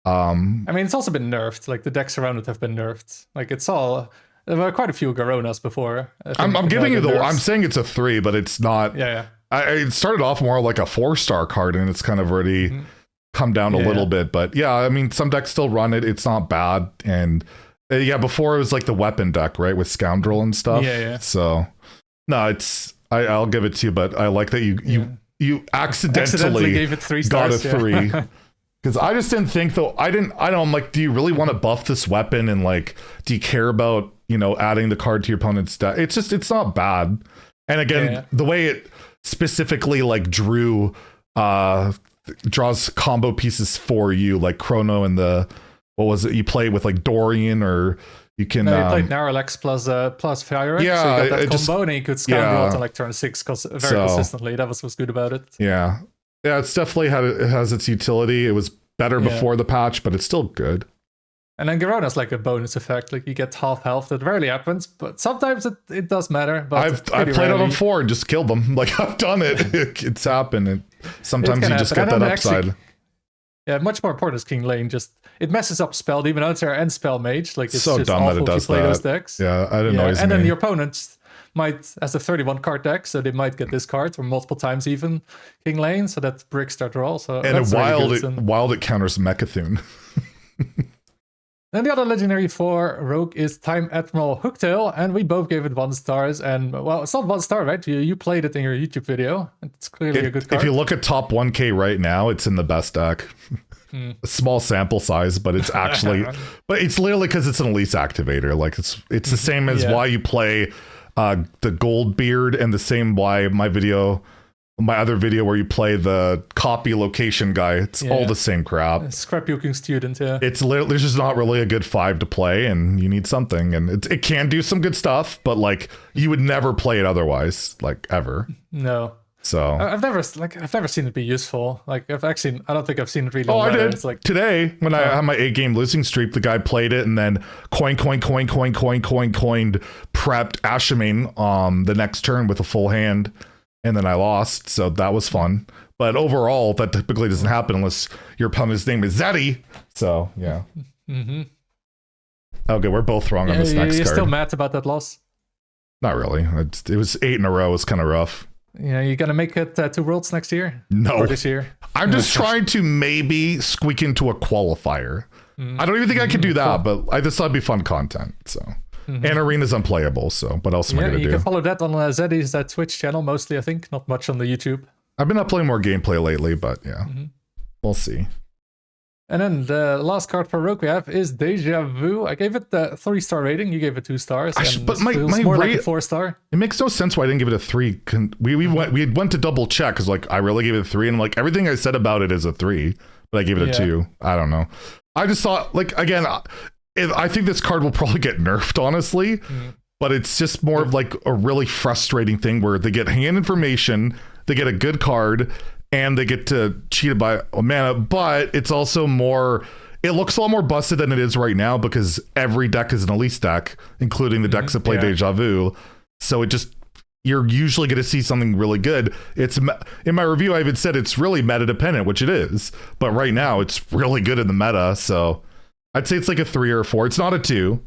I mean, it's also been nerfed. Like, the decks around it have been nerfed. Like, there were quite a few Garonas before. I'm giving you I'm saying it's a 3, but it's not. Yeah. It started off more like a 4-star card, and it's kind of already come down a little bit. But yeah, I mean, some decks still run it. It's not bad. And before it was like the weapon deck, right, with Scoundrel and stuff. Yeah. So no, I'll give it to you, but I like that you accidentally gave it 3 stars. Got a 3. Because I just didn't think though. I'm like, do you really want to buff this weapon, and like, do you care about adding the card to your opponent's deck? It's not bad. And again, the way it specifically like draws combo pieces for you, like Chrono and what was it you play with, like Dorian, or you can you played Narlex plus Fire X, so you got that combo, and you could Scoundrel to like turn 6 very consistently. That was what's good about it. Yeah, it's definitely it has its utility. It was better before the patch, but it's still good. And then Garona's like a bonus effect, like you get half health. That rarely happens, but sometimes it does matter. But I've played it on 4 and just killed them. Like, I've done it. It's happened. And sometimes you just get that upside. Much more important is King Lane. Just it messes up Spell Demon Hunter and Spell Mage. Like, it's so just dumb awful that it does if you play that. those decks. Yeah, it annoys me. And then your opponent has a 31 card deck, so they might get this card, or multiple times even King Lane, so that bricks their draw. So and that's wild it counters Mechathune. Then the other legendary for Rogue is Time Admiral Hooktail, and we both gave it 1 stars. And well, it's not 1 star, right? You played it in your YouTube video. It's clearly a good card. If you look at top 1K right now, it's in the best deck. A small sample size, but it's actually, but it's literally because it's an Elise activator. Like, it's the same as why you play the Gold Beard, and the same why my other video where you play the copy location guy. It's all the same crap. Scrapbooking student, yeah. It's literally, there's just not really a good 5 to play, and you need something. And it can do some good stuff, but like, you would never play it otherwise, like, ever. No. So I've never seen it be used,ful. Like, I don't think I've seen it really. I did. It's like today when I had my 8-game losing streak, the guy played it and then coined, prepped Ashamane the next turn with a full hand. And then I lost, so that was fun. But overall, that typically doesn't happen unless your opponent's name is Zeddy. So, yeah. Okay, we're both wrong on this next card. You're still mad about that loss? Not really. It was 8 in a row. It was kind of rough. Yeah, you gonna make it 2 Worlds next year? No. Or this year? I'm just trying to maybe squeak into a qualifier. I don't even think I can do that, but I just thought it'd be fun content, so... And Arena's unplayable, so what else am I going to do? You can follow that on Zeddy's Twitch channel, mostly, I think. Not much on the YouTube. I've been uploading more gameplay lately, but yeah. We'll see. And then the last card per rogue we have is Deja Vu. I gave it the 3-star rating. You gave it 2 stars. But my more rate, like a 4-star. It makes no sense why I didn't give it a 3. We went to double check because like I really gave it a 3, and like everything I said about it is a 3, but I gave it a 2. I don't know. I just thought like again, I think this card will probably get nerfed, honestly. But it's just more of like a really frustrating thing where they get hand information, they get a good card, and they get to cheat it by mana, but it's also more, it looks a lot more busted than it is right now because every deck is an Elise deck, including the decks that play Deja Vu. So it just, you're usually going to see something really good. It's in my review, I even said it's really meta dependent, which it is, but right now it's really good in the meta. So I'd say it's like a 3 or a 4. It's not a 2.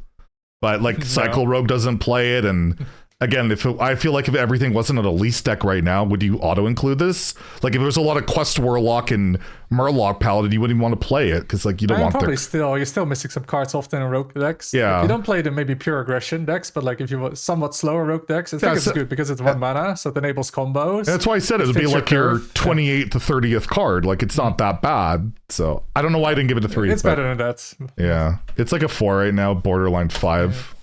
But like Cycle Rogue doesn't play it, and again, I feel like if everything wasn't an Elise deck right now, would you auto include this? Like if there was a lot of Quest Warlock and Murloc Paladin, you wouldn't even want to play it because like you don't want probably you're still missing some cards often in rogue decks. Yeah, if you don't play the maybe pure aggression decks, but like if you want somewhat slower rogue decks, I think it's good because it's 1 mana, so it enables combos. That's why I said it would be like your 28th to 30th card. Like it's not that bad. So I don't know why I didn't give it a 3. It's better than that. Yeah, it's like a 4 right now, borderline 5.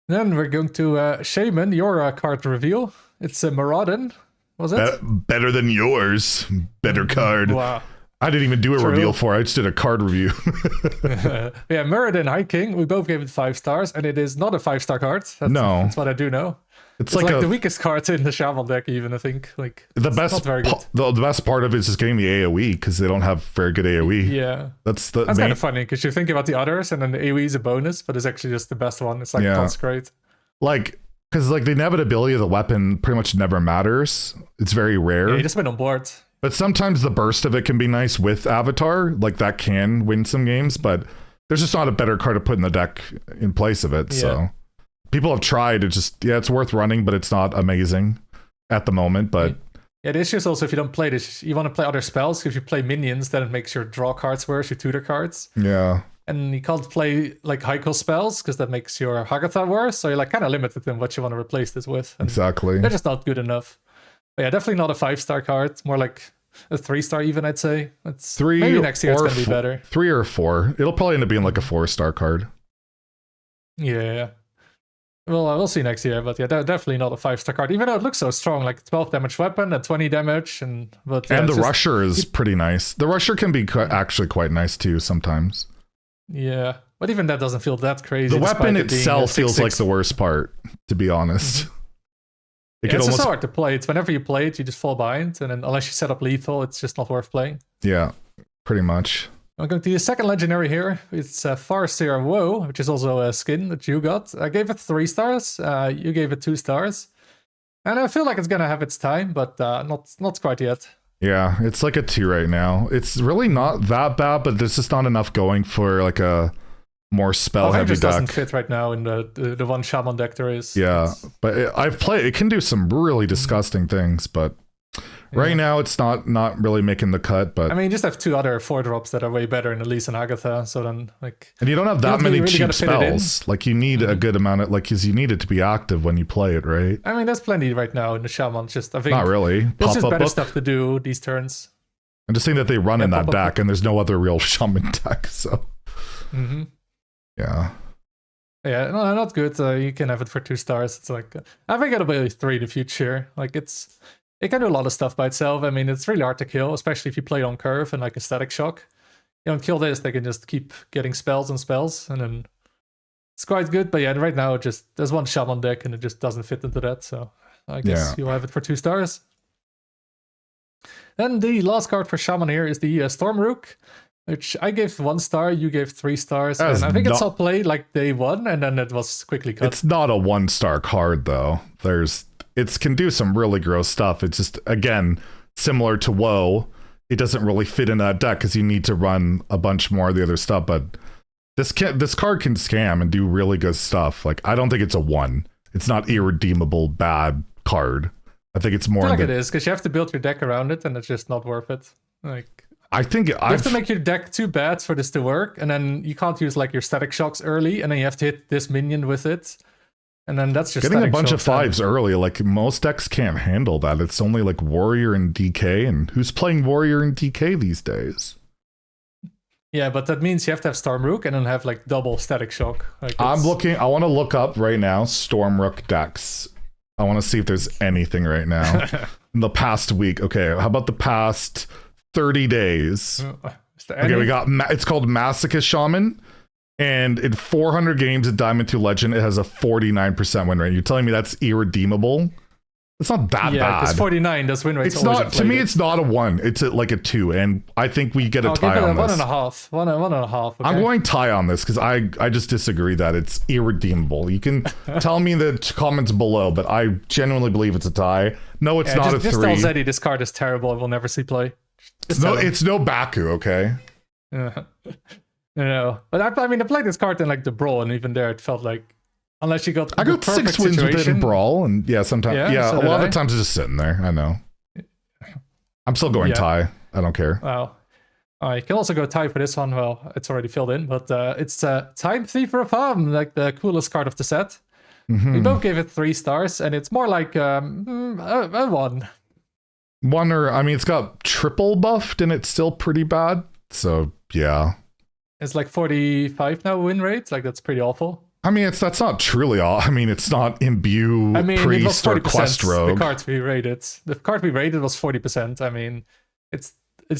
Then we're going to Shaman, your card reveal. It's a Maraudin, was it? Better than yours. Better card. Wow. I didn't even do a reveal for it. I just did a card review. Yeah, Muradin High King. We both gave it 5 stars, and it is not a 5-star card. That's what I do know. It's like the weakest card in the Shaman deck, even, I think. Like the best, not very good. The best part of it is just getting the AoE because they don't have very good AoE. Yeah, that's kind of funny because you think about the others, and then the AoE is a bonus, but it's actually just the best one. It's like consecrate. Like because like the inevitability of the weapon pretty much never matters. It's very rare. Yeah, you just win on board. But sometimes the burst of it can be nice with Avatar. Like that can win some games, but there's just not a better card to put in the deck in place of it. Yeah. So people have tried. It just it's worth running, but it's not amazing at the moment. But the issue is also if you don't play this, you want to play other spells. If you play minions, then it makes your draw cards worse, your tutor cards. Yeah. And you can't play like high cost spells because that makes your Hagatha worse. So you're like kind of limited in what you want to replace this with. And exactly. They're just not good enough. But yeah, definitely not a 5-star card. More like a 3-star even, I'd say. It's 3 maybe next year it's gonna be better. 3 or 4. It'll probably end up being like a 4-star card. Yeah. Well, we'll see next year, but yeah, definitely not a 5-star card. Even though it looks so strong, like 12 damage weapon and 20 damage, and the Rusher is pretty nice. The Rusher can be actually quite nice too sometimes. Yeah, but even that doesn't feel that crazy. The weapon itself feels like the worst part, to be honest. It's just so hard to play. It's whenever you play it, you just fall behind, and then unless you set up lethal, it's just not worth playing. Yeah, pretty much. I'm going to the second legendary here. It's Farseer Woe, which is also a skin that you got. I gave it 3 stars. You gave it 2 stars. And I feel like it's going to have its time, but not quite yet. Yeah, it's like a 2 right now. It's really not that bad, but there's just not enough going for like a more spell heavy deck. It just doesn't fit right now in the one Shaman deck there is. Yeah, but it can do some really disgusting things, but right now it's not really making the cut. But I mean, you just have 2 other 4-drops that are way better in Elise and Agatha, so then like, and you don't have that many cheap spells. Like you need a good amount of because you need it to be active when you play it, right? I mean, there's plenty right now in the Shaman. Just I think not really. There's just better stuff to do these turns. I'm just saying that they run in that deck, and there's no other real Shaman deck. So yeah, no, not good. You can have it for 2 stars. It's like I think it'll be 3 in the future. Like it can do a lot of stuff by itself. I mean, it's really hard to kill, especially if you play on curve and like a static shock. You don't kill this, they can just keep getting spells and spells, and then it's quite good. But yeah, right now there's one Shaman deck and it just doesn't fit into that. So I guess you'll have it for 2 stars. Then the last card for Shaman here is the Stormrook, which I gave 1 star, you gave 3 stars. And I think it's all played like day 1, and then it was quickly cut. It's not a 1-star card though. It can do some really gross stuff. It's just, again, similar to Woe, it doesn't really fit in that deck because you need to run a bunch more of the other stuff. But this card can scam and do really good stuff. Like, I don't think it's a 1. It's not irredeemable bad card. I think it's more. I feel like it is because you have to build your deck around it, and it's just not worth it. Like, I think you have to make your deck too bad for this to work, and then you can't use like your static shocks early, and then you have to hit this minion with it. And then that's just getting a bunch of 5s early. Like most decks can't handle that. It's only like Warrior and DK, and who's playing Warrior and DK these days? Yeah, but that means you have to have Stormrook and then have like double Static Shock. Like I want to look up right now Stormrook decks. I want to see if there's anything right now in the past week. Okay, how about the past 30 days? Okay, we got it's called Masochist Shaman, and in 400 games in Diamond 2 Legend, it has a 49% win rate. You're telling me that's irredeemable? It's not that bad. Yeah, because 49 does win rates. It's not, to me, it's not a 1. It's like a 2, and I think we get a tie on this. 1.5. 1.5. Okay. I'm going tie on this because I just disagree that it's irredeemable. You can tell me in the comments below, but I genuinely believe it's a tie. No, it's not a 3. Just tell Zeddy this card is terrible and we'll never see play. It's no Baku, okay? Yeah. No, but I mean, I played this card in like the Brawl, and even there it felt like, unless you got I got 6 wins within Brawl, and sometimes so a lot of the times it's just sitting there. I know. I'm still going tie. I don't care. Wow. You can also go tie for this one. Well, it's already filled in, but it's Time Thief for a Farm, like the coolest card of the set. We both gave it 3 stars, and it's more like a 1. It's got triple buffed, and it's still pretty bad. So yeah. It's like 45 now win rate. Like that's pretty awful. I mean, that's not truly all. I mean, it's not Imbue, Priest, or Quest Rogue. The card we rated. The card we rated was 40%. I mean, it's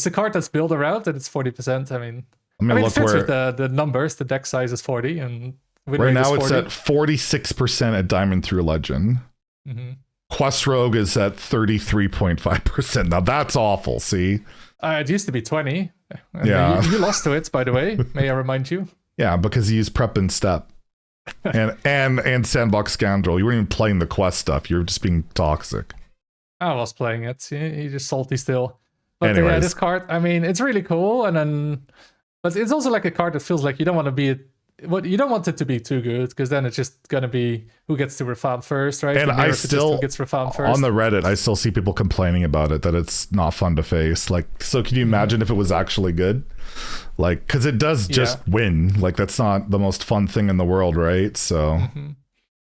a card that's built around, and it's 40%. I mean, it fits with the numbers. The deck size is 40, and win right rate now is 40. it's at 46% at Diamond through Legend. Quest Rogue is at 33.5%. Now that's awful. See, it used to be 20. Yeah, you lost to it, by the way. May I remind you? Yeah, because you used Prep and Step. and Sandbox Scoundrel. You weren't even playing the quest stuff. You were just being toxic. I was playing it. You're just salty still. But yeah, this card, I mean, it's really cool, but it's also like a card that feels like you don't want to be you don't want it to be too good, because then it's just gonna be who gets to refarm first, right? And I still gets refarm first. On the Reddit, I still see people complaining about it, that it's not fun to face. Like, so can you imagine if it was actually good? Like, because it does just win. Like, that's not the most fun thing in the world, right? So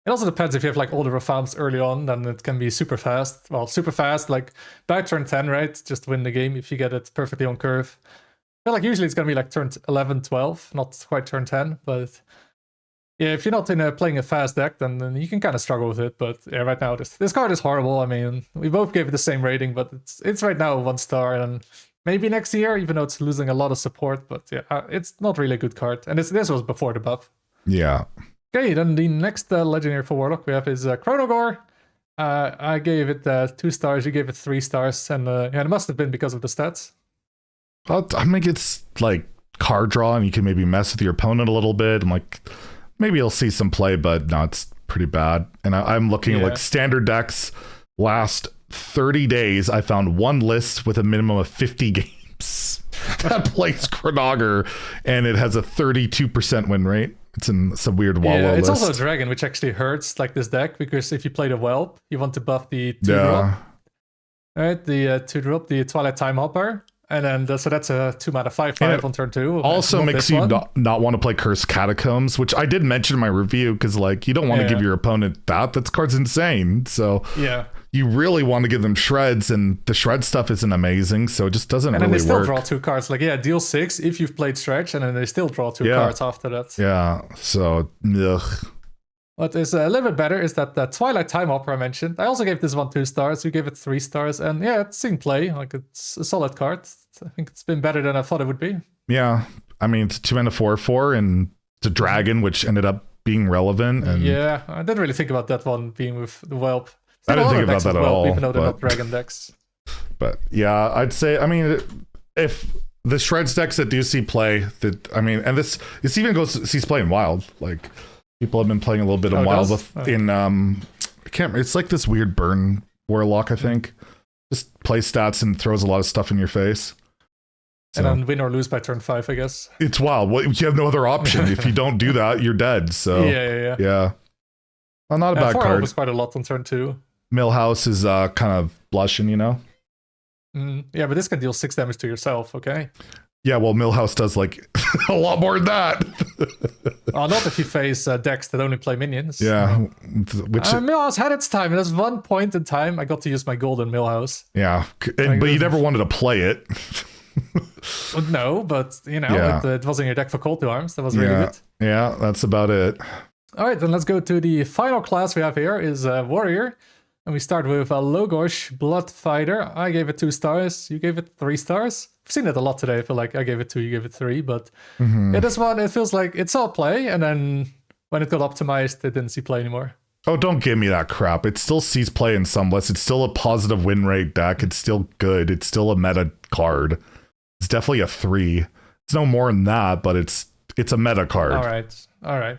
it also depends. If you have like all the refarms early on, then it can be super fast. Well, super fast, like by turn 10, right? Just win the game if you get it perfectly on curve. I feel like usually it's going to be like turn 11, 12, not quite turn 10. But yeah, if you're not playing a fast deck, then you can kind of struggle with it. But yeah, right now, this card is horrible. I mean, we both gave it the same rating, but it's right now 1 star. And maybe next year, even though it's losing a lot of support. But yeah, it's not really a good card. And this was before the buff. Yeah. Okay, then the next legendary for Warlock we have is Chronogore. I gave it 2 stars, you gave it 3 stars. And it must have been because of the stats. I think it's like card draw, and you can maybe mess with your opponent a little bit. I'm like, maybe you'll see some play, but no, it's pretty bad. And I'm looking at like standard decks. Last 30 days, I found 1 list with a minimum of 50 games that plays Chronogore, and it has a 32% win rate. It's in some weird wallow it's list. Also a dragon, which actually hurts like this deck, because if you play the Whelp, you want to buff the 2-drop. Right, the 2-drop, the Twilight Time Hopper. And then, so that's a 2 mana 5/5 on turn 2. Also makes you not want to play Cursed Catacombs, which I did mention in my review, because like you don't want to give your opponent that. That card's insane. So yeah, you really want to give them shreds, and the shred stuff isn't amazing, so it just doesn't really work. And then they still draw 2 cards. Like deal 6 if you've played stretch, and then they still draw 2 cards after that. Yeah. So ugh. What is a little bit better is that the Twilight Time Hopper I mentioned. I also gave this one 2 stars. You gave it 3 stars, and yeah, it's in play. Like, it's a solid card. I think it's been better than I thought it would be. Yeah, I mean, it's 2 mana 4/4, and it's a dragon, which ended up being relevant. And yeah, I didn't really think about that one being with the Whelp. I didn't think about that at all, even though they're not dragon decks. But yeah, I'd say, I mean, if the shreds decks that do see play, and this even sees play in wild, like. People have been playing a little bit in wild it's like this weird burn warlock, I think. Just play stats and throws a lot of stuff in your face. So, and then win or lose by turn 5, I guess. It's wild. You have no other option. If you don't do that, you're dead. So yeah. Well, not a bad card. Was quite a lot on turn 2. Millhouse is kind of blushing, you know? Yeah, but this can deal 6 damage to yourself, okay? Yeah, well, Millhouse does like a lot more than that. Not if you face decks that only play minions. Yeah. Millhouse had its time. There's one point in time I got to use my golden Millhouse. Yeah, but you never wanted to play it. Well, no, but Yeah. it was in your deck for Call to Arms. That was really Yeah. good. Yeah, that's about it. All right, then let's go to the final class we have here is Warrior. And we start with a Logosh Blood Fighter. I gave it 2 stars. You gave it 3 stars. I've seen it a lot today. I feel like I gave it 2, you gave it 3. But this one, it feels like it saw play. And then when it got optimized, it didn't see play anymore. Oh, don't give me that crap. It still sees play in some lists. It's still a positive win rate deck. It's still good. It's still a meta card. It's definitely a 3. It's no more than that, but it's a meta card. All right.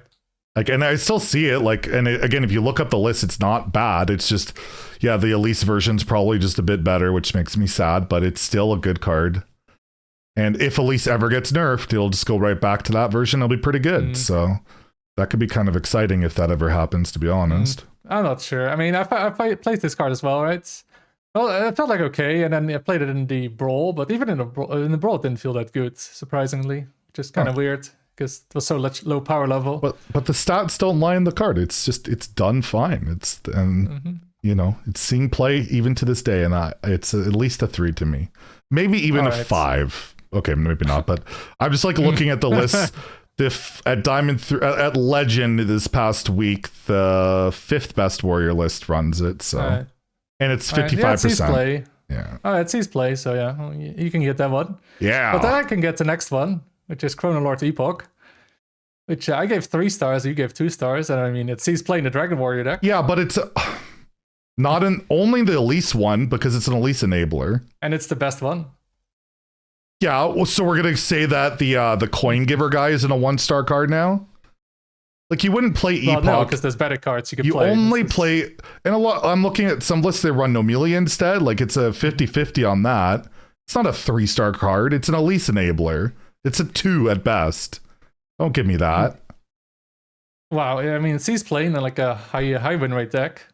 Like, and I still see it. Like, and again, if you look up the list, it's not bad. It's just, yeah, the Elise version's probably just a bit better, which makes me sad, but it's still a good card. And if Elise ever gets nerfed, it'll just go right back to that version. It'll be pretty good. So that could be kind of exciting if that ever happens, to be honest. I'm not sure. I mean, I played this card as well, right? Well, it felt like okay, and then I played it in the Brawl, but even in the Brawl, it didn't feel that good, surprisingly. Just kind of weird, because it was so low power level. But the stats don't lie in the card. It's just, it's done fine. It's seeing play even to this day, and it's at least a 3 to me. Maybe even a 5. Okay, maybe not, but I'm just like looking at the list. At Legend this past week, the 5th best Warrior list runs it. So, and it's 55%. Yeah, it sees play. Yeah. Oh, it sees play. So yeah, you can get that one. Yeah. But then I can get the next one, which is Chronolord Epoch, which I gave 3 stars. You gave 2 stars, and I mean it sees play in the Dragon Warrior deck. Yeah, but it's not only the Elise one because it's an Elise enabler, and it's the best one. Yeah, well, so we're gonna say that the Coin Giver guy isn't a 1-star card now. Like you wouldn't play Epoch. No, because there's better cards you can play. You only play, and I'm looking at some lists they run Nomelia instead. Like it's a 50-50 on that. It's not a 3-star card. It's an Elise enabler. It's a 2 at best. Don't give me that. Wow, I mean, it sees play in like a high win rate deck.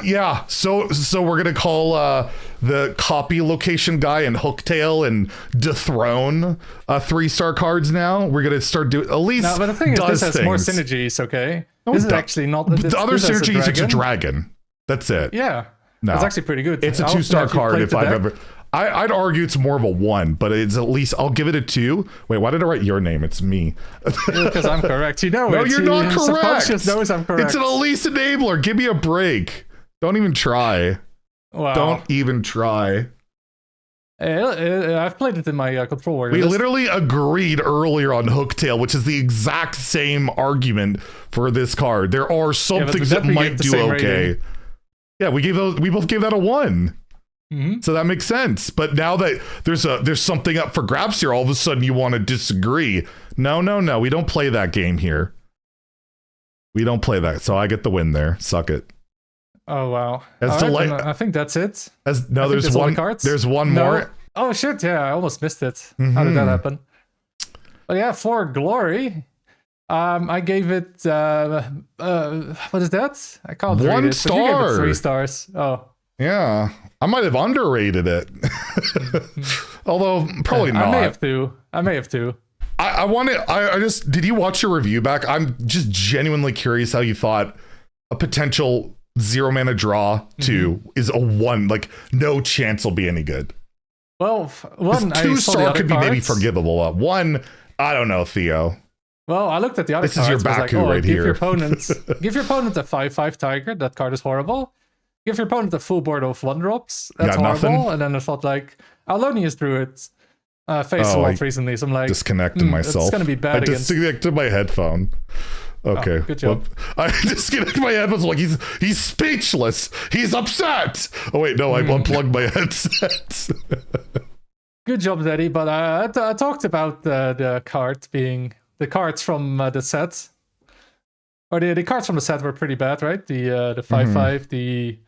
Yeah. So we're gonna call the copy location guy and Hooktail and Dethrone 3-star cards now. We're gonna start doing at least. No, but the thing is, this has more synergies. Okay, this is actually not. The other synergy is it's a dragon. That's it. Yeah, no, it's actually pretty good. It's a 2-star card if I've ever. I'd argue it's more of a 1, but it's at least I'll give it a 2. Wait, why did I write your name? It's me. Because I'm correct. No, you're not correct. Subconscious knows I'm correct. It's an Elise enabler. Give me a break. Don't even try. Wow. Don't even try. I've played it in my control warrior. We literally agreed earlier on Hooktail, which is the exact same argument for this card. There are some things that might do okay. Rating. Yeah, we both gave that a 1. So that makes sense. But now that there's something up for grabs here, all of a sudden you want to disagree. No. We don't play that game here. We don't play that. So I get the win there. Suck it. Oh wow. I think that's it. There's one cards. There's one more. Oh shit, yeah, I almost missed it. How did that happen? But yeah, for Glory, I gave it what is that? I can't read it. 1 star. You gave it 3 stars. Oh. Yeah, I might have underrated it. Although probably not. I may have too. I just did you watch your review back? I'm just genuinely curious how you thought a potential 0 mana draw 2 is a 1. Like no chance will be any good. Well, 1 2-star could be maybe forgivable. 1, I don't know, Theo. Well, I looked at the other cards. This is your Baku right here. Give your opponent a 5/5 Tiger. That card is horrible. Give your opponent a full board of 1-drops. That's horrible. Nothing. And then I thought like Alonia's Druid faced a lot recently. So I'm like disconnected myself. It's gonna be bad. I disconnected my headphone. Okay. Good job. Well, I disconnected my headphones. Like he's speechless. He's upset. Oh wait, no, I unplugged my headset. Good job, Zeddy. But I talked about the card being the cards from the set. Or the cards from the set were pretty bad, right? The 5/5, the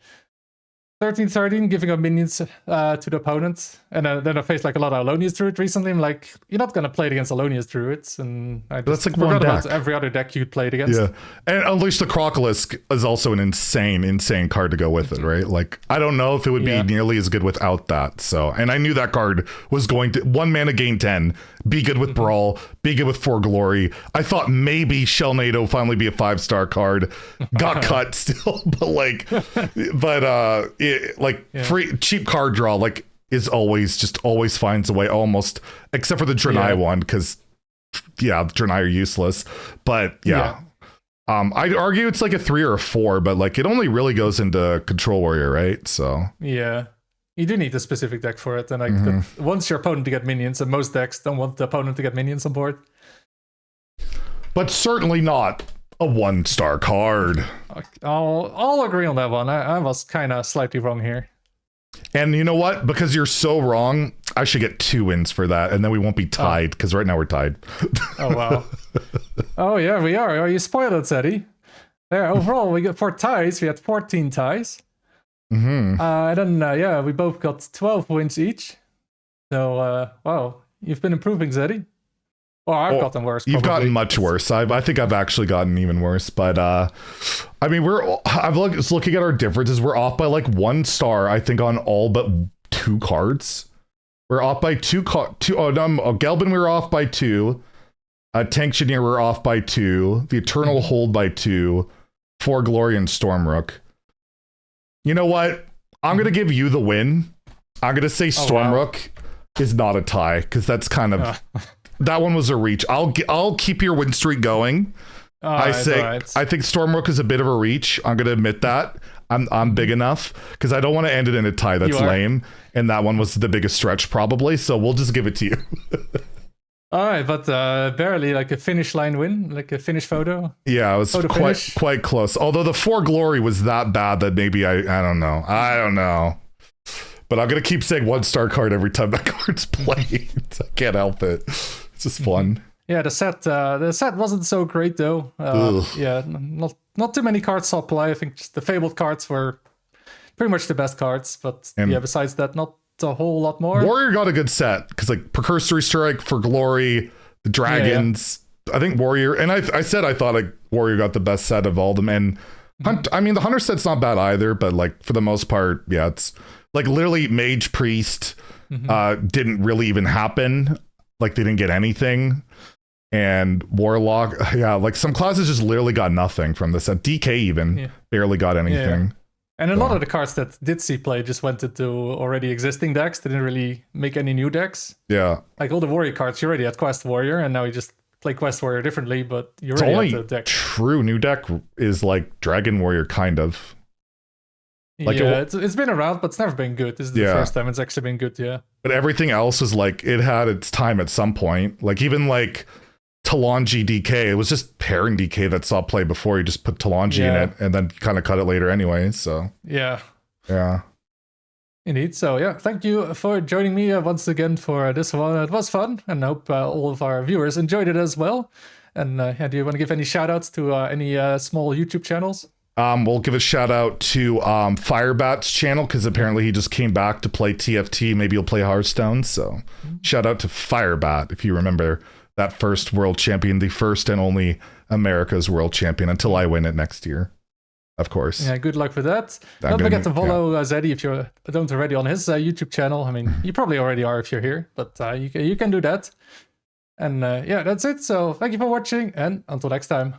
13/13, giving up minions to the opponent. And then I faced like a lot of Alonia's Druid recently. I'm like, you're not going to play it against Alonia's Druids. And I just forgot about every other deck you'd played against. Yeah. And Unleash the Crocolisk is also an insane card to go with it, right? Like, I don't know if it would be nearly as good without that. So, and I knew that card was going to 1 mana gain 10, be good with Brawl, be good with For Glory. I thought maybe Shellnado finally be a 5-star card. Got cut still, but free cheap card draw. Like is always finds a way, almost, except for the Draenei one, because the Draenei are useless. But I'd argue it's like a 3 or a 4, but like it only really goes into Control Warrior, right? So yeah, you do need a specific deck for it, and like once your opponent to get minions, and most decks don't want the opponent to get minions on board. But certainly not a 1-star card. I'll agree on that one. I was kind of slightly wrong here. And you know what? Because you're so wrong, I should get 2 wins for that, and then we won't be tied, because right now we're tied. Oh, wow. Oh, yeah, we are. Oh, you spoiled it, Zeddy. Yeah, overall, we got 4 ties. We had 14 ties. And then, we both got 12 wins each. So, wow, you've been improving, Zeddy. Well, I've gotten worse. You've gotten much worse. I think I've actually gotten even worse. But I mean, I'm looking at our differences. We're off by like 1 star, I think, on all but 2 cards. We're off by 2. Gelbin, we were off by 2. Tanktioneer, we're off by 2. The Eternal Hold by 2. For Glory and Stormrook. You know what? I'm gonna give you the win. I'm gonna say Stormrook is not a tie, because that's kind of. That one was a reach. I'll keep your win streak going. I think Stormrook is a bit of a reach. I'm gonna admit that. I'm big enough, because I don't want to end it in a tie. That's lame. And that one was the biggest stretch probably. So we'll just give it to you. All right, but barely, like a finish line win, like a finish photo. Yeah, it was quite close. Although the 4 Glory was that bad that maybe I don't know. But I'm gonna keep saying 1-star card every time that card's played. I can't help it. It's just fun. Yeah, the set wasn't so great though. Yeah, not too many cards saw play. I think just the Fabled cards were pretty much the best cards, but besides that, not a whole lot more. Warrior got a good set, because like Precursory Strike for Glory, the Dragons. I think Warrior, and I said I thought like Warrior got the best set of all of them, and I mean the Hunter set's not bad either, but like for the most part, it's like literally Mage Priest didn't really even happen. Like they didn't get anything. And Warlock, like some classes just literally got nothing from this set. DK even barely got anything. And a lot of the cards that did see play just went into already existing decks. They didn't really make any new decks. Yeah. Like all the Warrior cards, you already had Quest Warrior, and now you just play Quest Warrior differently, but you already had the deck. True new deck is like Dragon Warrior, kind of. Like it's been around, but it's never been good. This is the first time it's actually been good, But everything else is like, it had its time at some point. Like even like Talanji DK, it was just pairing DK that saw play before. You just put Talanji in it and then kind of cut it later anyway, so. Yeah. Indeed. So thank you for joining me once again for this one. It was fun, and I hope all of our viewers enjoyed it as well. And do you want to give any shout outs to any small YouTube channels? We'll give a shout out to Firebat's channel, because apparently he just came back to play TFT. Maybe he'll play Hearthstone. So shout out to Firebat, if you remember that first world champion, the first and only America's world champion, until I win it next year, of course. Yeah, good luck with that. Don't forget to follow Zeddy if you don't already on his YouTube channel. I mean, you probably already are if you're here, but you can do that. And that's it. So thank you for watching, and until next time.